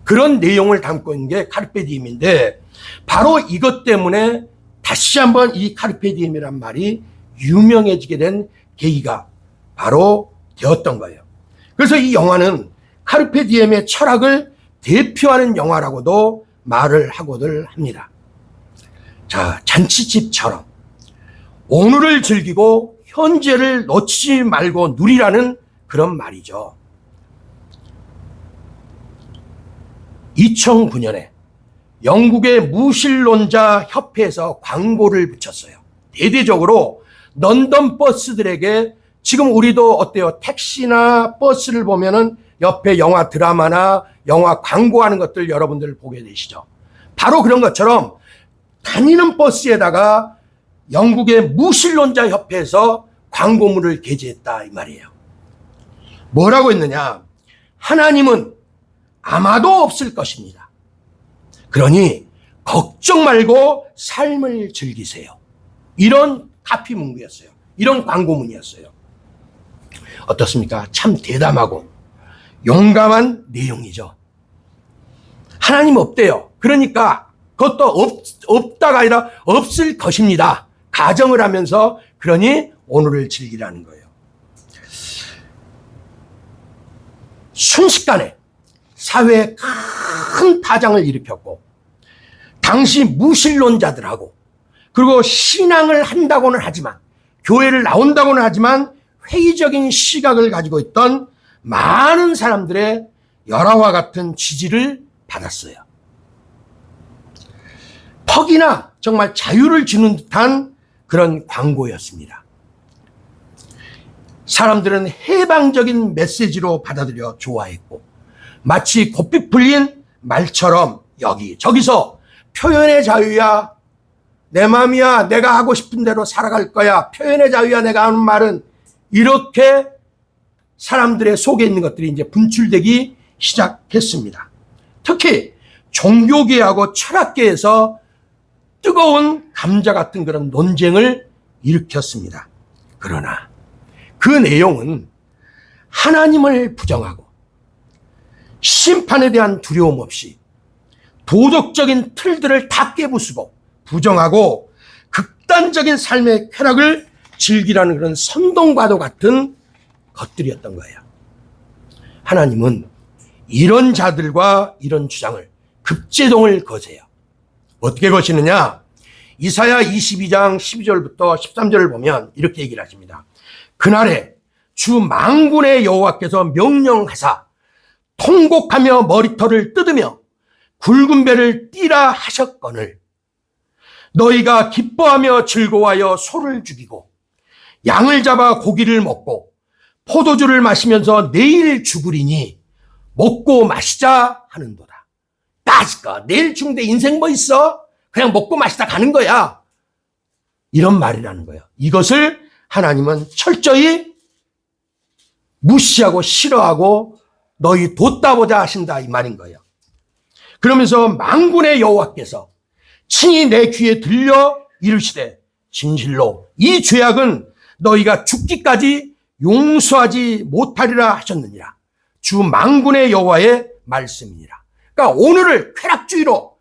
그런 내용을 담고 있는 게 카르페 디엠인데 바로 이것 때문에 다시 한번 이 카르페 디엠이란 말이 유명해지게 된 계기가 바로 되었던 거예요. 그래서 이 영화는 카르페 디엠의 철학을 대표하는 영화라고도 말을 하고들 합니다. 자, 잔치집처럼 오늘을 즐기고 현재를 놓치지 말고 누리라는 그런 말이죠. 2009년에 영국의 무신론자 협회에서 광고를 붙였어요. 대대적으로 런던 버스들에게 지금 우리도 어때요? 택시나 버스를 보면은 옆에 영화 드라마나 영화 광고하는 것들 여러분들 보게 되시죠. 바로 그런 것처럼 다니는 버스에다가 영국의 무신론자 협회에서 광고물을 게재했다 이 말이에요. 뭐라고 했느냐? 하나님은 아마도 없을 것입니다. 그러니 걱정 말고 삶을 즐기세요. 이런 카피 문구였어요. 이런 광고문이었어요. 어떻습니까? 참 대담하고 용감한 내용이죠. 하나님 없대요. 그러니까 그것도 없다가 아니라 없을 것입니다. 가정을 하면서 그러니 오늘을 즐기라는 거예요. 순식간에 사회에 큰 파장을 일으켰고 당시 무신론자들하고 그리고 신앙을 한다고는 하지만 교회를 나온다고는 하지만 회의적인 시각을 가지고 있던 많은 사람들의 열화와 같은 지지를 받았어요. 퍽이나 정말 자유를 주는 듯한 그런 광고였습니다. 사람들은 해방적인 메시지로 받아들여 좋아했고 마치 곱비 풀린 말처럼 여기저기서 표현의 자유야, 내 마음이야, 내가 하고 싶은 대로 살아갈 거야, 표현의 자유야, 내가 하는 말은 이렇게 사람들의 속에 있는 것들이 이제 분출되기 시작했습니다. 특히 종교계하고 철학계에서 뜨거운 감자 같은 그런 논쟁을 일으켰습니다. 그러나 그 내용은 하나님을 부정하고 심판에 대한 두려움 없이 도덕적인 틀들을 다 깨부수고 부정하고 극단적인 삶의 쾌락을 즐기라는 그런 선동과도 같은 것들이었던 거예요. 하나님은 이런 자들과 이런 주장을 급제동을 거세요. 어떻게 거시느냐? 이사야 22장 12절부터 13절을 보면 이렇게 얘기를 하십니다. 그날에 주 만군의 여호와께서 명령하사 통곡하며 머리털을 뜯으며 굵은 배를 띠라 하셨거늘 너희가 기뻐하며 즐거워하여 소를 죽이고 양을 잡아 고기를 먹고 포도주를 마시면서 내일 죽으리니 먹고 마시자 하는도다. 따질까? 내일 죽는데 인생 뭐 있어? 그냥 먹고 마시다 가는 거야. 이런 말이라는 거예요. 이것을 하나님은 철저히 무시하고 싫어하고 너희 돛다 보자 하신다 이 말인 거예요. 그러면서 만군의 여호와께서 친히 내 귀에 들려 이르시되 진실로 이 죄악은 너희가 죽기까지 용서하지 못하리라 하셨느니라. 주 만군의 여호와의 말씀이니라. 그러니까 오늘을 쾌락주의로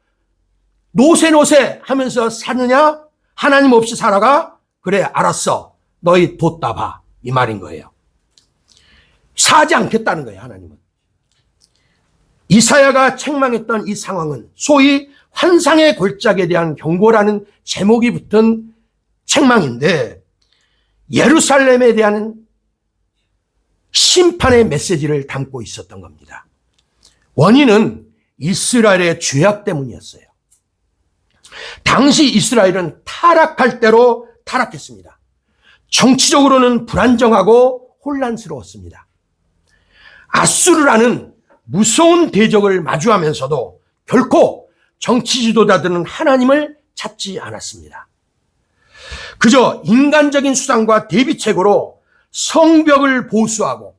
노세노세 하면서 사느냐? 하나님 없이 살아가? 그래 알았어. 너희 돛다 봐. 이 말인 거예요. 사지 않겠다는 거예요. 하나님은. 이사야가 책망했던 이 상황은 소위 환상의 골짜기에 대한 경고라는 제목이 붙은 책망인데 예루살렘에 대한 심판의 메시지를 담고 있었던 겁니다. 원인은 이스라엘의 죄악 때문이었어요. 당시 이스라엘은 타락할 대로 타락했습니다. 정치적으로는 불안정하고 혼란스러웠습니다. 아수르라는 무서운 대적을 마주하면서도 결코 정치 지도자들은 하나님을 찾지 않았습니다. 그저 인간적인 수단과 대비책으로 성벽을 보수하고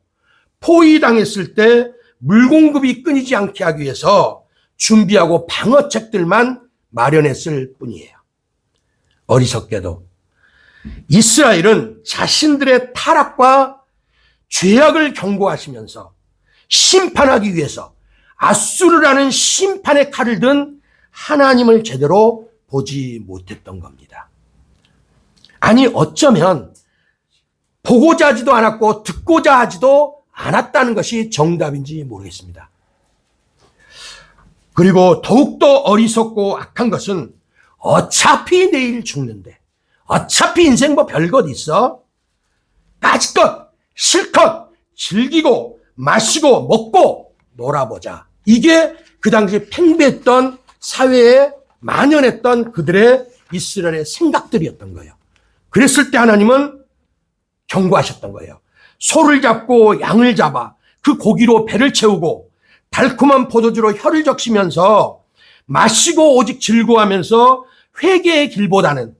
포위당했을 때 물공급이 끊이지 않게 하기 위해서 준비하고 방어책들만 마련했을 뿐이에요. 어리석게도 이스라엘은 자신들의 타락과 죄악을 경고하시면서 심판하기 위해서 아수르라는 심판의 칼을 든 하나님을 제대로 보지 못했던 겁니다. 아니 어쩌면 보고자 하지도 않았고 듣고자 하지도 않았다는 것이 정답인지 모르겠습니다. 그리고 더욱더 어리석고 악한 것은 어차피 내일 죽는데 어차피 인생 뭐 별것 있어? 까짓것 실컷 즐기고 마시고 먹고 놀아보자. 이게 그 당시 팽배했던 사회에 만연했던 그들의 이스라엘의 생각들이었던 거예요. 그랬을 때 하나님은 경고하셨던 거예요. 소를 잡고 양을 잡아 그 고기로 배를 채우고 달콤한 포도주로 혀를 적시면서 마시고 오직 즐거워하면서 회개의 길보다는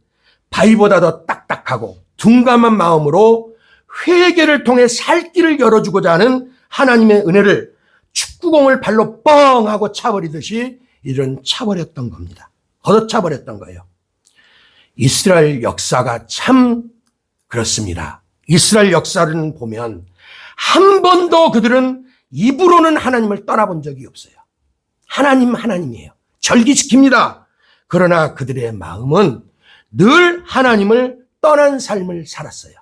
바위보다 더 딱딱하고 둔감한 마음으로 회개를 통해 살 길을 열어주고자 하는 하나님의 은혜를 축구공을 발로 뻥 하고 차버리듯이 이런 차버렸던 겁니다. 걷어차버렸던 거예요. 이스라엘 역사가 참 그렇습니다. 이스라엘 역사를 보면 한 번도 그들은 입으로는 하나님을 떠나본 적이 없어요. 하나님이에요. 절기지킵니다. 그러나 그들의 마음은 늘 하나님을 떠난 삶을 살았어요.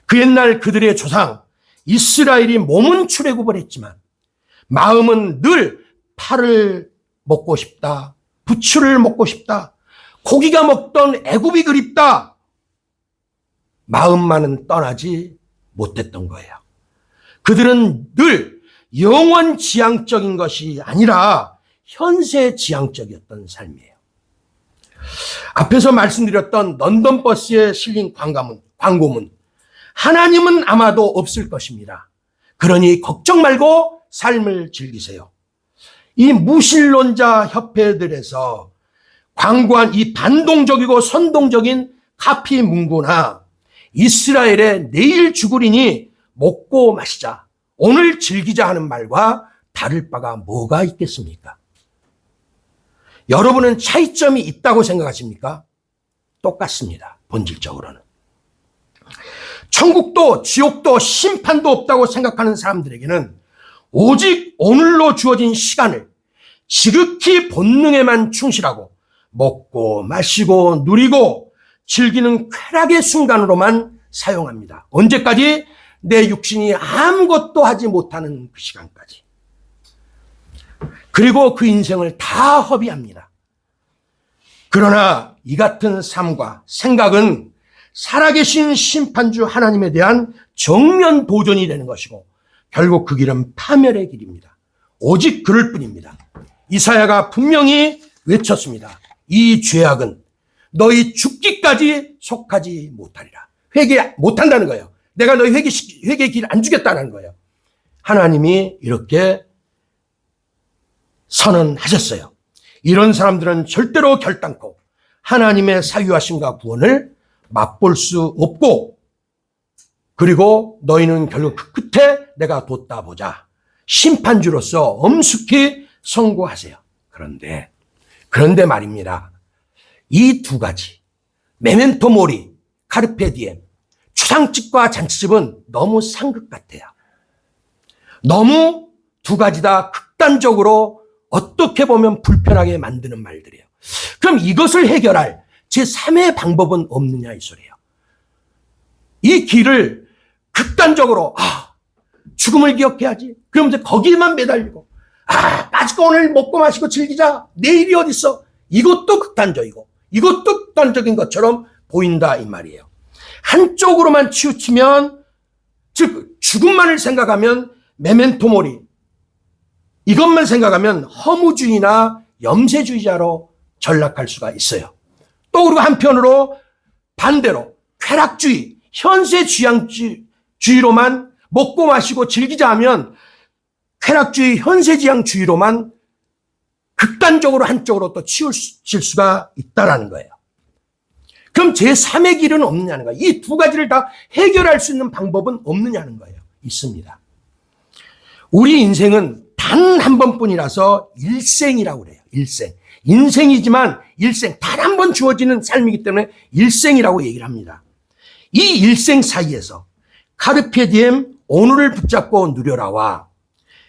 그 옛날 그들의 조상 이스라엘이 몸은 출애굽을 했지만 마음은 늘 팔을 먹고 싶다. 부추를 먹고 싶다. 고기가 먹던 애굽이 그립다. 마음만은 떠나지 못했던 거예요. 그들은 늘 영원 지향적인 것이 아니라 현세 지향적이었던 삶이에요. 앞에서 말씀드렸던 런던 버스에 실린 광고문 하나님은 아마도 없을 것입니다. 그러니 걱정 말고 삶을 즐기세요. 이 무신론자 협회들에서 광고한 이 반동적이고 선동적인 카피 문구나 이스라엘의 내일 죽으리니 먹고 마시자, 오늘 즐기자 하는 말과 다를 바가 뭐가 있겠습니까? 여러분은 차이점이 있다고 생각하십니까? 똑같습니다. 본질적으로는. 천국도 지옥도 심판도 없다고 생각하는 사람들에게는 오직 오늘로 주어진 시간을 지극히 본능에만 충실하고 먹고 마시고 누리고 즐기는 쾌락의 순간으로만 사용합니다. 언제까지? 내 육신이 아무것도 하지 못하는 그 시간까지. 그리고 그 인생을 다 허비합니다. 그러나 이 같은 삶과 생각은 살아계신 심판주 하나님에 대한 정면 도전이 되는 것이고 결국 그 길은 파멸의 길입니다. 오직 그럴 뿐입니다. 이사야가 분명히 외쳤습니다. 이 죄악은 너희 죽기까지 속하지 못하리라. 회개 못한다는 거예요. 내가 너희 회개의 길 안 주겠다는 거예요. 하나님이 이렇게 선언하셨어요. 이런 사람들은 절대로 결단코 하나님의 사유하심과 구원을 맛볼 수 없고 그리고 너희는 결국 그 끝에 내가 뒀다 보자. 심판주로서 엄숙히 선고하세요. 그런데 말입니다. 이 두 가지 메멘토 모리, 카르페 디엠, 추상집과 잔치집은 너무 상극 같아요. 너무 두 가지 다 극단적으로 어떻게 보면 불편하게 만드는 말들이에요. 그럼 이것을 해결할 제3의 방법은 없느냐 이 소리예요. 이 길을 극단적으로 죽음을 기억해야지. 그러면서 거기만 매달리고 빠질 거 오늘 먹고 마시고 즐기자. 내일이 어딨어? 이것도 극단적이고 이것도 극단적인 것처럼 보인다 이 말이에요. 한쪽으로만 치우치면, 즉 죽음만을 생각하면 메멘토 모리, 이것만 생각하면 허무주의나 염세주의자로 전락할 수가 있어요. 또 그리고 한편으로 반대로 쾌락주의, 현세지향주의로만 먹고 마시고 즐기자 하면 쾌락주의, 현세지향주의로만 극단적으로 한쪽으로 또 치우칠 수가 있다라는 거예요. 그럼 제3의 길은 없느냐는 거예요. 이 두 가지를 다 해결할 수 있는 방법은 없느냐는 거예요. 있습니다. 우리 인생은 단 한 번뿐이라서 일생이라고 그래요. 일생. 인생이지만 일생, 단 한 번 주어지는 삶이기 때문에 일생이라고 얘기를 합니다. 이 일생 사이에서 카르페 디엠, 오늘을 붙잡고 누려라와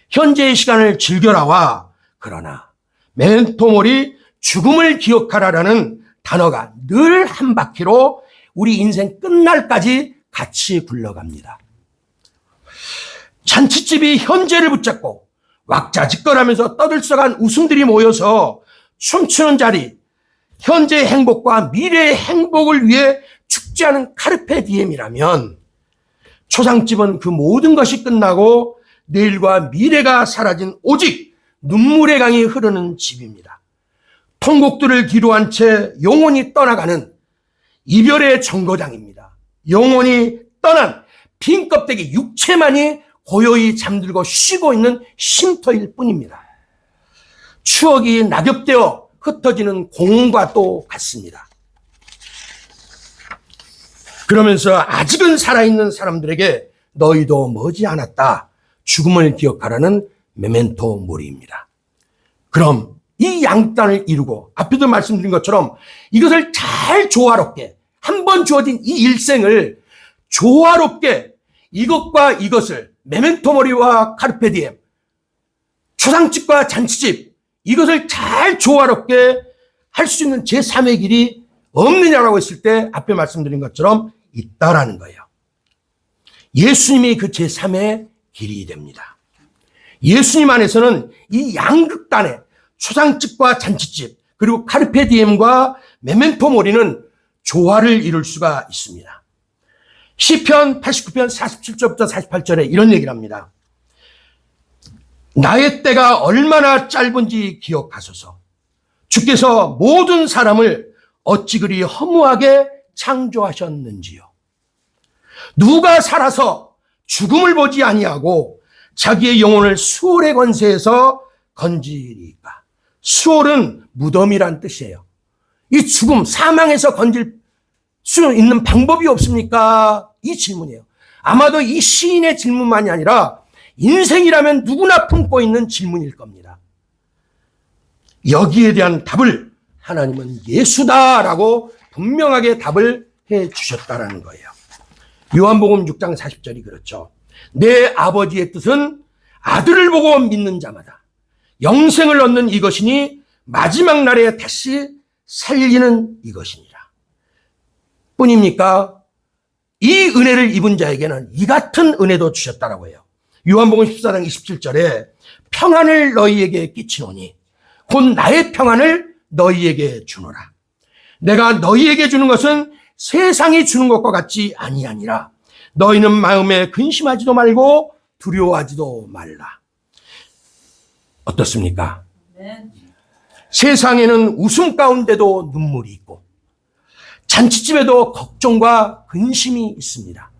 현재의 시간을 즐겨라와 그러나 메멘토 모리, 죽음을 기억하라라는 단어가 늘 한 바퀴로 우리 인생 끝날까지 같이 굴러갑니다. 잔치집이 현재를 붙잡고 왁자지껄하면서 떠들썩한 웃음들이 모여서 춤추는 자리, 현재의 행복과 미래의 행복을 위해 축제하는 카르페 디엠이라면 초상집은 그 모든 것이 끝나고 내일과 미래가 사라진 오직 눈물의 강이 흐르는 집입니다. 통곡들을 뒤로한 채 영원히 떠나가는 이별의 정거장입니다. 영원히 떠난 빈 껍데기 육체만이 고요히 잠들고 쉬고 있는 쉼터일 뿐입니다. 추억이 낙엽되어 흩어지는 공원과 또 같습니다. 그러면서 아직은 살아있는 사람들에게 너희도 머지않았다. 죽음을 기억하라는 메멘토 모리입니다. 그럼 이 양단을 이루고 앞에도 말씀드린 것처럼 이것을 잘 조화롭게 한 번 주어진 이 일생을 조화롭게 이것과 이것을 메멘토 모리와 카르페 디엠, 초상집과 잔치집, 이것을 잘 조화롭게 할 수 있는 제3의 길이 없느냐라고 했을 때 앞에 말씀드린 것처럼 있다라는 거예요. 예수님이 그 제3의 길이 됩니다. 예수님 안에서는 이 양극단의 초상집과 잔치집 그리고 카르페 디엠과 메멘토 모리는 조화를 이룰 수가 있습니다. 시편 89편 47절부터 48절에 이런 얘기를 합니다. 나의 때가 얼마나 짧은지 기억하소서. 주께서 모든 사람을 어찌 그리 허무하게 창조하셨는지요. 누가 살아서 죽음을 보지 아니하고 자기의 영혼을 수월의 권세에서 건지리까. 수월은 무덤이란 뜻이에요. 이 죽음, 사망에서 건질 수 있는 방법이 없습니까? 이 질문이에요. 아마도 이 시인의 질문만이 아니라 인생이라면 누구나 품고 있는 질문일 겁니다. 여기에 대한 답을 하나님은 예수다라고 분명하게 답을 해 주셨다라는 거예요. 요한복음 6장 40절이 그렇죠. 내 아버지의 뜻은 아들을 보고 믿는 자마다 영생을 얻는 이것이니 마지막 날에 다시 살리는 이것이니라. 뿐입니까? 이 은혜를 입은 자에게는 이 같은 은혜도 주셨다라고 해요. 요한복음 14장 27절에 평안을 너희에게 끼치노니 곧 나의 평안을 너희에게 주노라. 내가 너희에게 주는 것은 세상이 주는 것과 같지 아니하니라. 너희는 마음에 근심하지도 말고 두려워하지도 말라. 어떻습니까? 네. 세상에는 웃음 가운데도 눈물이 있고 잔치집에도 걱정과 근심이 있습니다.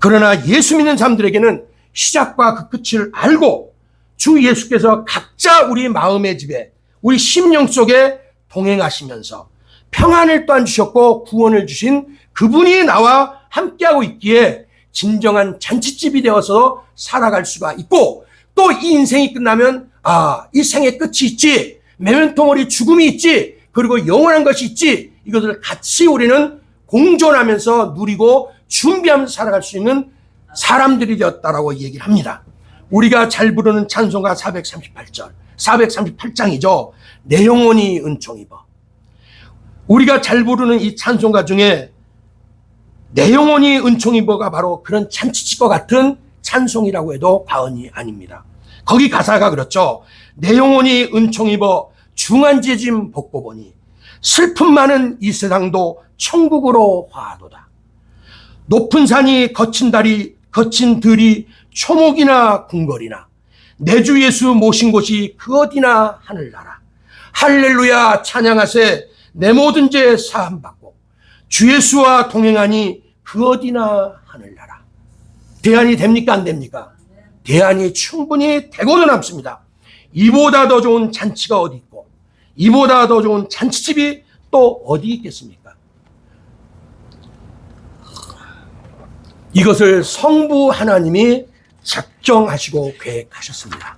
그러나 예수 믿는 사람들에게는 시작과 그 끝을 알고 주 예수께서 각자 우리 마음의 집에 우리 심령 속에 동행하시면서 평안을 또한 주셨고 구원을 주신 그분이 나와 함께하고 있기에 진정한 잔치집이 되어서 살아갈 수가 있고 또 이 인생이 끝나면 이 생의 끝이 있지, 메멘토 모리 죽음이 있지, 그리고 영원한 것이 있지, 이것을 같이 우리는 공존하면서 누리고 준비하면서 살아갈 수 있는 사람들이 되었다라고 얘기를 합니다. 우리가 잘 부르는 찬송가 438절, 438장이죠. 내 영혼이 은총 입어. 우리가 잘 부르는 이 찬송가 중에 내 영혼이 은총 입어가 바로 그런 잔치집과 같은 찬송이라고 해도 과언이 아닙니다. 거기 가사가 그렇죠. 내 영혼이 은총 입어 중한지짐 벗고 보니 슬픔 많은 이 세상도 천국으로 화하도다. 높은 산이 거친 들이 초목이나 궁궐이나 내 주 예수 모신 곳이 그 어디나 하늘나라. 할렐루야 찬양하세. 내 모든 죄 사함받고 주 예수와 동행하니 그 어디나 하늘나라. 대안이 됩니까 안 됩니까? 대안이 충분히 되고도 남습니다. 이보다 더 좋은 잔치가 어디 있고 이보다 더 좋은 잔치집이 또 어디 있겠습니까? 이것을 성부 하나님이 작정하시고 계획하셨습니다.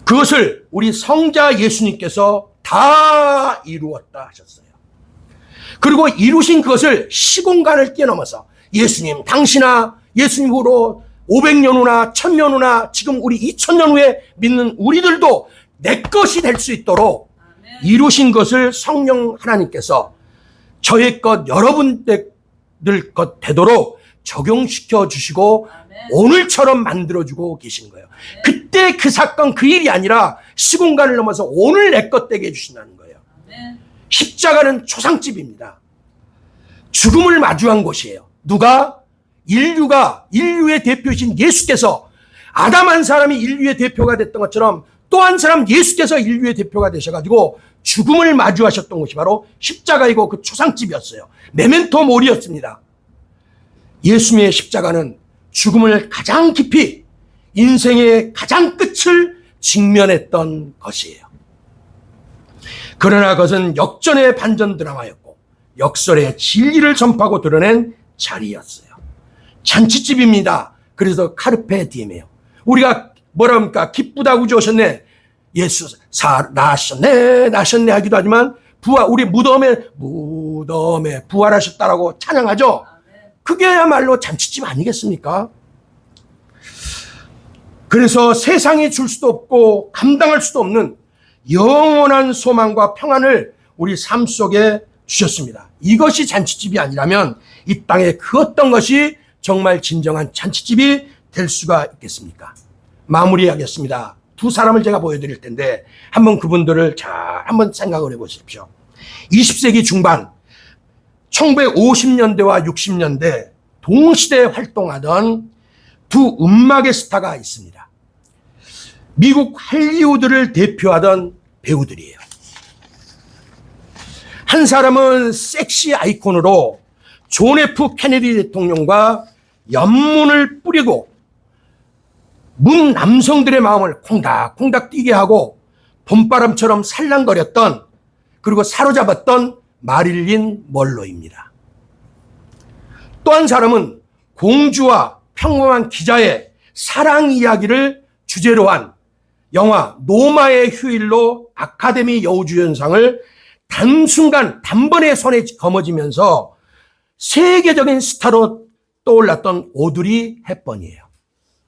그것을 우리 성자 예수님께서 다 이루었다 하셨어요. 그리고 이루신 그것을 시공간을 뛰어넘어서 예수님, 당시나 예수님 후로 500년 후나 1000년 후나 지금 우리 2000년 후에 믿는 우리들도 내 것이 될 수 있도록 이루신 것을 성령 하나님께서 저의 것, 여러분들 것 되도록 적용시켜 주시고 오늘처럼 만들어주고 계신 거예요. 그때 그 사건, 그 일이 아니라 시공간을 넘어서 오늘 내 것 되게 해주신다는 거예요. 십자가는 초상집입니다. 죽음을 마주한 곳이에요. 누가? 인류의 대표이신 예수께서 아담 한 사람이 인류의 대표가 됐던 것처럼 또 한 사람 예수께서 인류의 대표가 되셔가지고 죽음을 마주하셨던 곳이 바로 십자가이고 그 초상집이었어요. 메멘토 모리였습니다. 예수님의 십자가는 죽음을 가장 깊이 인생의 가장 끝을 직면했던 것이에요. 그러나 그것은 역전의 반전 드라마였고 역설의 진리를 전파하고 드러낸 자리였어요. 잔치집입니다. 그래서 카르페 디엠이에요. 우리가 뭐라 합니까? 기쁘다고 주셨네. 예수 나셨네 하기도 하지만 우리 무덤에 부활하셨다라고 찬양하죠. 그게야말로 잔치집 아니겠습니까? 그래서 세상이 줄 수도 없고 감당할 수도 없는 영원한 소망과 평안을 우리 삶 속에 주셨습니다. 이것이 잔치집이 아니라면 이 땅에 그 어떤 것이 정말 진정한 잔치집이 될 수가 있겠습니까? 마무리하겠습니다. 두 사람을 제가 보여드릴 텐데 한번 그분들을 잘 한번 생각을 해보십시오. 20세기 중반 1950년대와 60년대 동시대에 활동하던 두 음악의 스타가 있습니다. 미국 할리우드를 대표하던 배우들이에요. 한 사람은 섹시 아이콘으로 존 F 케네디 대통령과 연문을 뿌리고 문 남성들의 마음을 콩닥콩닥 뛰게 하고 봄바람처럼 살랑거렸던 그리고 사로잡았던 마릴린 먼로입니다. 또 한 사람은 공주와 평범한 기자의 사랑 이야기를 주제로 한 영화 노마의 휴일로 아카데미 여우주연상을 단번에 손에 거머쥐면서 세계적인 스타로 떠올랐던 오드리 헵번이에요.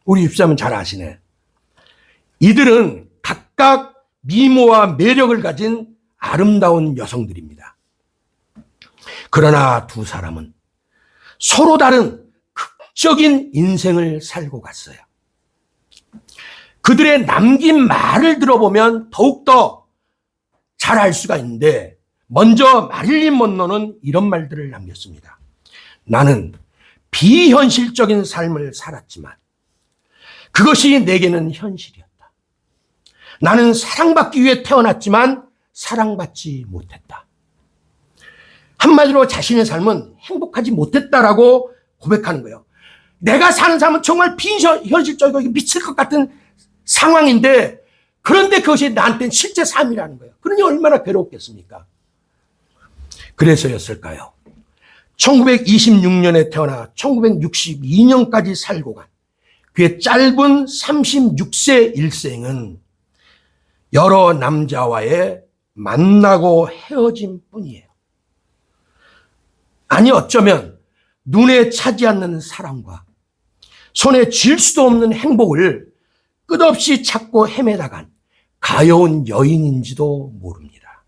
우리 입사하면 잘 아시네. 이들은 각각 미모와 매력을 가진 아름다운 여성들입니다. 그러나 두 사람은 서로 다른 극적인 인생을 살고 갔어요. 그들의 남긴 말을 들어보면 더욱더 잘 알 수가 있는데 먼저 마릴린 먼로는 이런 말들을 남겼습니다. 나는 비현실적인 삶을 살았지만 그것이 내게는 현실이었다. 나는 사랑받기 위해 태어났지만 사랑받지 못했다. 한마디로 자신의 삶은 행복하지 못했다라고 고백하는 거예요. 내가 사는 삶은 정말 비현실적이고 미칠 것 같은 상황인데 그런데 그것이 나한테는 실제 삶이라는 거예요. 그러니 얼마나 괴롭겠습니까? 그래서였을까요? 1926년에 태어나 1962년까지 살고 간 그의 짧은 36세 일생은 여러 남자와의 만나고 헤어짐 뿐이에요. 아니 어쩌면 눈에 차지 않는 사랑과 손에 쥘 수도 없는 행복을 끝없이 찾고 헤매다간 가여운 여인인지도 모릅니다.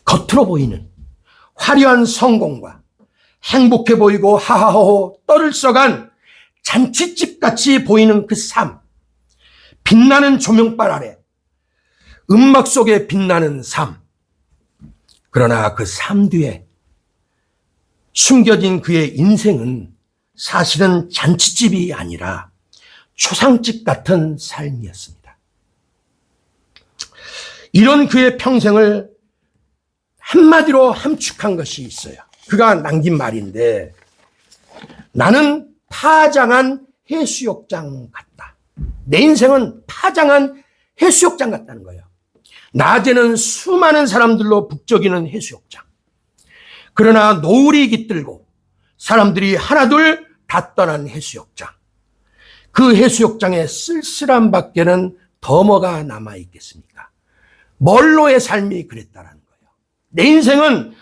겉으로 보이는 화려한 성공과 행복해 보이고 하하호호 떠들썩한 잔치집 같이 보이는 그 삶, 빛나는 조명빨 아래 음악 속에 빛나는 삶. 그러나 그 삶 뒤에 숨겨진 그의 인생은 사실은 잔치집이 아니라 초상집 같은 삶이었습니다. 이런 그의 평생을 한마디로 함축한 것이 있어요. 그가 남긴 말인데, 나는 파장한 해수욕장 같다. 내 인생은 파장한 해수욕장 같다는 거예요. 낮에는 수많은 사람들로 북적이는 해수욕장. 그러나 노을이 깃들고 사람들이 하나둘 다 떠난 해수욕장. 그 해수욕장에 쓸쓸한 밖에는 더 뭐가 남아있겠습니까? 멀로의 삶이 그랬다라는 거예요. 내 인생은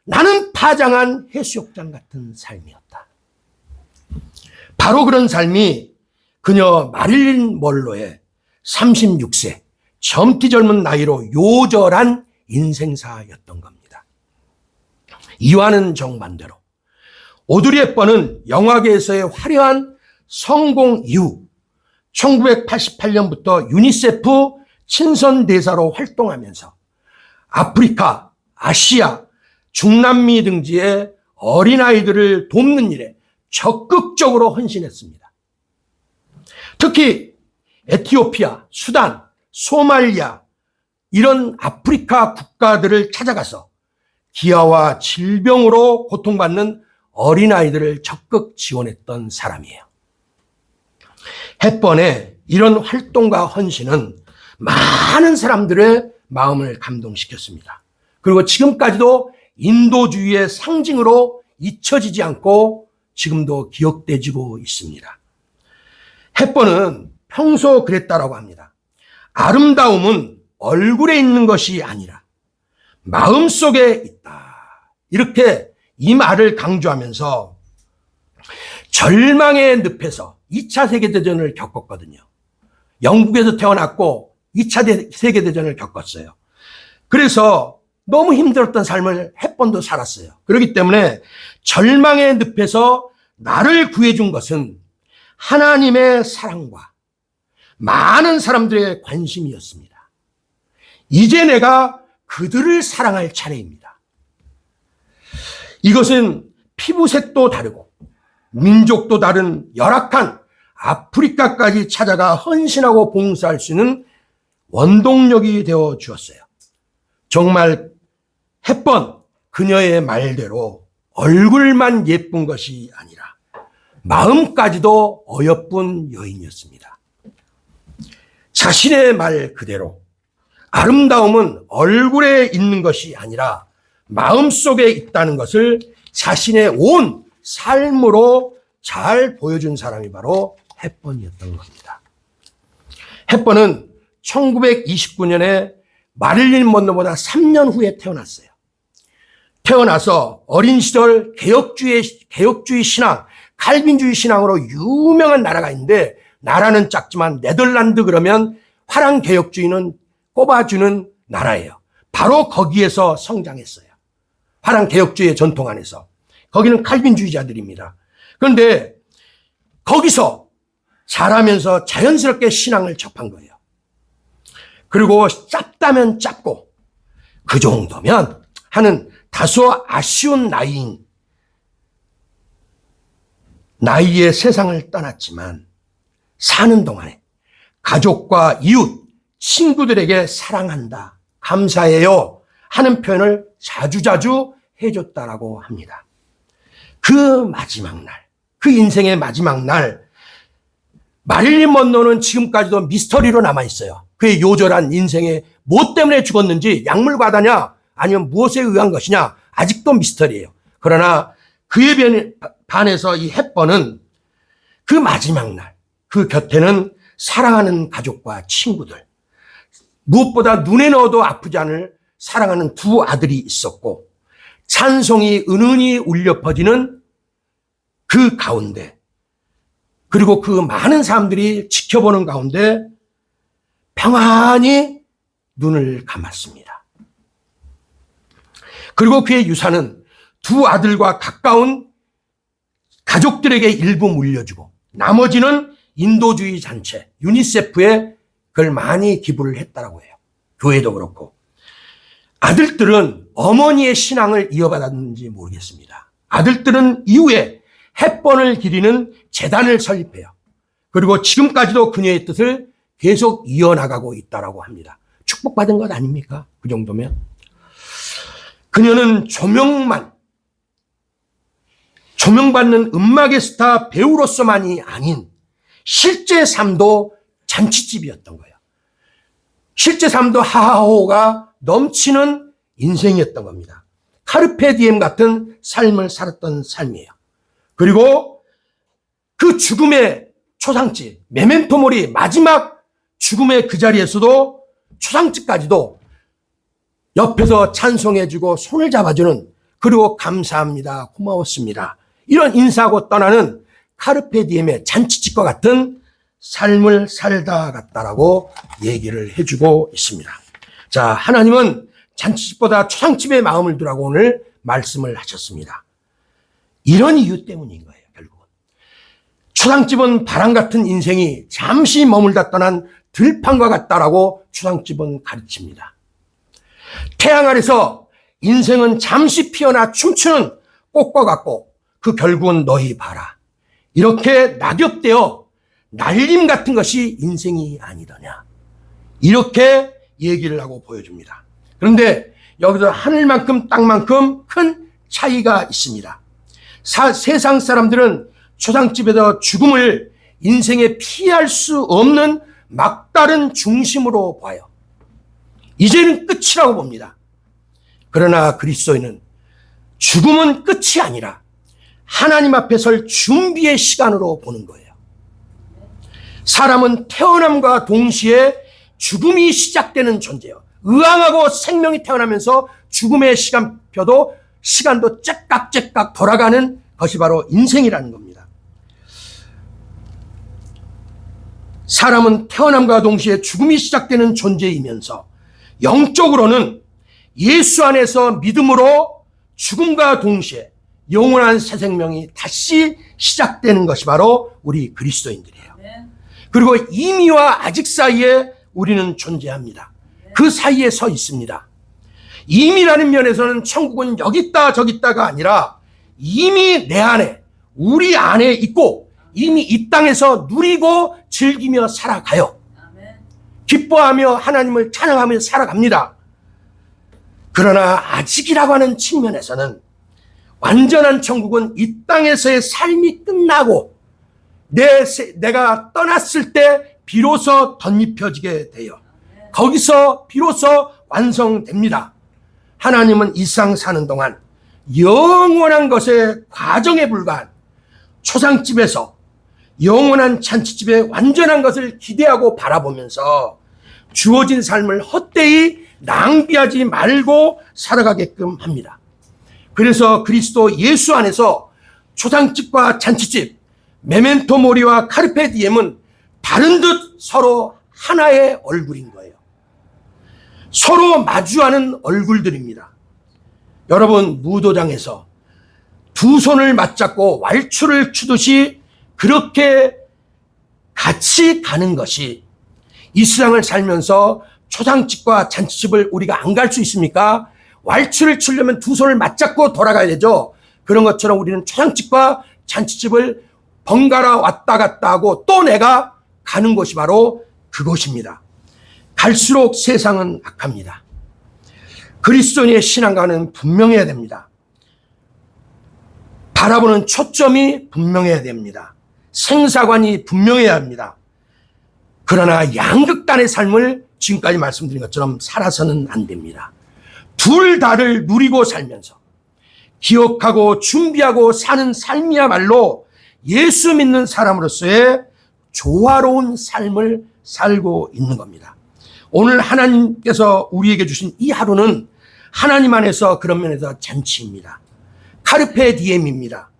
나는 파장한 해수욕장 같은 삶이었다. 바로 그런 삶이 그녀 마릴린 먼로의 36세 젊디 젊은 나이로 요절한 인생사였던 겁니다. 이와는 정반대로 오드리 헵번은 영화계에서의 화려한 성공 이후 1988년부터 유니세프 친선대사로 활동하면서 아프리카, 아시아, 중남미 등지의 어린아이들을 돕는 일에 적극적으로 헌신했습니다. 특히 에티오피아, 수단, 소말리아 이런 아프리카 국가들을 찾아가서 기아와 질병으로 고통받는 어린아이들을 적극 지원했던 사람이에요. 헵번의 이런 활동과 헌신은 많은 사람들의 마음을 감동시켰습니다. 그리고 지금까지도 인도주의의 상징으로 잊혀지지 않고 지금도 기억되지고 있습니다. 헵번은 평소 그랬다라고 합니다. 아름다움은 얼굴에 있는 것이 아니라 마음속에 있다. 이렇게 이 말을 강조하면서 절망의 늪에서 2차 세계대전을 겪었거든요. 영국에서 태어났고 2차 세계대전을 겪었어요. 그래서 너무 힘들었던 삶을 헵번도 살았어요. 그렇기 때문에 절망의 늪에서 나를 구해준 것은 하나님의 사랑과 많은 사람들의 관심이었습니다. 이제 내가 그들을 사랑할 차례입니다. 이것은 피부색도 다르고 민족도 다른 열악한 아프리카까지 찾아가 헌신하고 봉사할 수 있는 원동력이 되어 주었어요. 정말 헵번 그녀의 말대로 얼굴만 예쁜 것이 아니라 마음까지도 어여쁜 여인이었습니다. 자신의 말 그대로 아름다움은 얼굴에 있는 것이 아니라 마음속에 있다는 것을 자신의 온 삶으로 잘 보여준 사람이 바로 헵번이었던 겁니다. 헵번은 1929년에 마릴린 먼로보다 3년 후에 태어났어요. 태어나서 어린 시절 개혁주의 신앙, 칼빈주의 신앙으로 유명한 나라가 있는데, 나라는 작지만 네덜란드 그러면 화랑 개혁주의는 꼽아주는 나라예요. 바로 거기에서 성장했어요. 화랑 개혁주의의 전통 안에서. 거기는 칼빈주의자들입니다. 그런데 거기서 자라면서 자연스럽게 신앙을 접한 거예요. 그리고 짧다면 짧고 그 정도면 하는 다소 아쉬운 나이에 세상을 떠났지만 사는 동안에 가족과 이웃, 친구들에게 사랑한다, 감사해요 하는 표현을 자주자주 해줬다라고 합니다. 그 마지막 날, 그 인생의 마지막 날, 마릴린 먼로는 지금까지도 미스터리로 남아있어요. 그의 요절한 인생에 뭐 때문에 죽었는지, 약물 과다냐 아니면 무엇에 의한 것이냐 아직도 미스터리예요. 그러나 그에 반해서 이 헵번은 그 마지막 날, 그 곁에는 사랑하는 가족과 친구들, 무엇보다 눈에 넣어도 아프지 않을 사랑하는 두 아들이 있었고, 찬송이 은은히 울려 퍼지는 그 가운데, 그리고 그 많은 사람들이 지켜보는 가운데 평안히 눈을 감았습니다. 그리고 그의 유산은 두 아들과 가까운 가족들에게 일부 물려주고 나머지는 인도주의 단체, 유니세프에 그걸 많이 기부를 했다라고 해요. 교회도 그렇고. 아들들은 어머니의 신앙을 이어받았는지 모르겠습니다. 아들들은 이후에 햇번을 기리는 재단을 설립해요. 그리고 지금까지도 그녀의 뜻을 계속 이어나가고 있다라고 합니다. 축복받은 것 아닙니까? 그 정도면. 그녀는 조명받는 음악의 스타 배우로서만이 아닌 실제 삶도 잔치집이었던 거예요. 실제 삶도 하하호호가 넘치는 인생이었던 겁니다. 카르페 디엠 같은 삶을 살았던 삶이에요. 그리고 그 죽음의 초상집, 메멘토 모리, 마지막 죽음의 그 자리에서도 초상집까지도 옆에서 찬송해주고 손을 잡아주는, 그리고 감사합니다, 고마웠습니다, 이런 인사하고 떠나는 카르페 디엠의 잔치집과 같은 삶을 살다 갔다라고 얘기를 해주고 있습니다. 자, 하나님은 잔치집보다 초상집의 마음을 두라고 오늘 말씀을 하셨습니다. 이런 이유 때문인 거예요, 결국은. 초상집은 바람 같은 인생이 잠시 머물다 떠난 들판과 같다라고 초상집은 가르칩니다. 태양 아래서 인생은 잠시 피어나 춤추는 꽃과 같고 그 결국은 너희 봐라, 이렇게 낙엽되어 날림 같은 것이 인생이 아니더냐, 이렇게 얘기를 하고 보여줍니다. 그런데 여기서 하늘만큼 땅만큼 큰 차이가 있습니다. 세상 사람들은 초상집에서 죽음을 인생에 피할 수 없는 막다른 중심으로 봐요. 이제는 끝이라고 봅니다. 그러나 그리스도인은 죽음은 끝이 아니라 하나님 앞에 설 준비의 시간으로 보는 거예요. 사람은 태어남과 동시에 죽음이 시작되는 존재예요. 의왕하고 생명이 태어나면서 죽음의 시간도 째깍째깍 돌아가는 것이 바로 인생이라는 겁니다. 사람은 태어남과 동시에 죽음이 시작되는 존재이면서 영적으로는 예수 안에서 믿음으로 죽음과 동시에 영원한 새 생명이 다시 시작되는 것이 바로 우리 그리스도인들이에요. 그리고 이미와 아직 사이에 우리는 존재합니다. 그 사이에 서 있습니다. 이미라는 면에서는 천국은 여기 있다 저기 있다가 아니라 이미 내 안에, 우리 안에 있고 이미 이 땅에서 누리고 즐기며 살아가요. 기뻐하며 하나님을 찬양하며 살아갑니다. 그러나 아직이라고 하는 측면에서는 완전한 천국은 이 땅에서의 삶이 끝나고 내가 떠났을 때 비로소 덧입혀지게 돼요. 거기서 비로소 완성됩니다. 하나님은 이 상 사는 동안 영원한 것의 과정에 불과한 초상집에서 영원한 잔치집의 완전한 것을 기대하고 바라보면서 주어진 삶을 헛되이 낭비하지 말고 살아가게끔 합니다. 그래서 그리스도 예수 안에서 초상집과 잔치집, 메멘토 모리와 카르페 디엠은 다른 듯 서로 하나의 얼굴인 거예요. 서로 마주하는 얼굴들입니다. 여러분, 무도장에서 두 손을 맞잡고 왈츠를 추듯이 그렇게 같이 가는 것이 이 세상을 살면서 초상집과 잔치집을 우리가 안 갈 수 있습니까? 왈츠를 추려면 두 손을 맞잡고 돌아가야 되죠. 그런 것처럼 우리는 초상집과 잔치집을 번갈아 왔다 갔다 하고 또 내가 가는 곳이 바로 그곳입니다. 갈수록 세상은 악합니다. 그리스도인의 신앙과는 분명해야 됩니다. 바라보는 초점이 분명해야 됩니다. 생사관이 분명해야 합니다. 그러나 양극단의 삶을 지금까지 말씀드린 것처럼 살아서는 안 됩니다. 둘 다를 누리고 살면서 기억하고 준비하고 사는 삶이야말로 예수 믿는 사람으로서의 조화로운 삶을 살고 있는 겁니다. 오늘 하나님께서 우리에게 주신 이 하루는 하나님 안에서 그런 면에서 잔치입니다. 카르페 디엠입니다.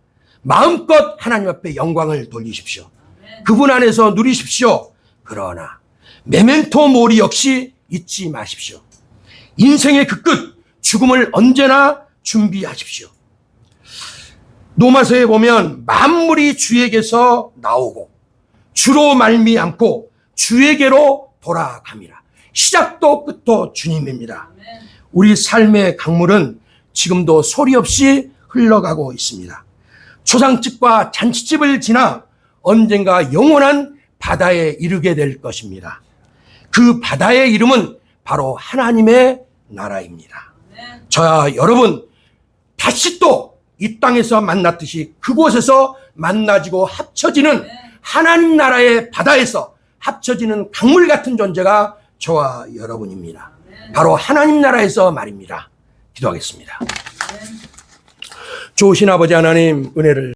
마음껏 하나님 앞에 영광을 돌리십시오. 그분 안에서 누리십시오. 그러나 메멘토 모리 역시 잊지 마십시오. 인생의 그 끝, 죽음을 언제나 준비하십시오. 로마서에 보면 만물이 주에게서 나오고 주로 말미암고 주에게로 돌아갑니다. 시작도 끝도 주님입니다. 우리 삶의 강물은 지금도 소리 없이 흘러가고 있습니다. 초상집과 잔치집을 지나 언젠가 영원한 바다에 이르게 될 것입니다. 그 바다의 이름은 바로 하나님의 나라입니다. 저와 여러분 다시 또 이 땅에서 만났듯이 그곳에서 만나지고 합쳐지는 하나님 나라의 바다에서 합쳐지는 강물 같은 존재가 저와 여러분입니다. 바로 하나님 나라에서 말입니다. 기도하겠습니다. 좋으신 아버지 하나님, 은혜를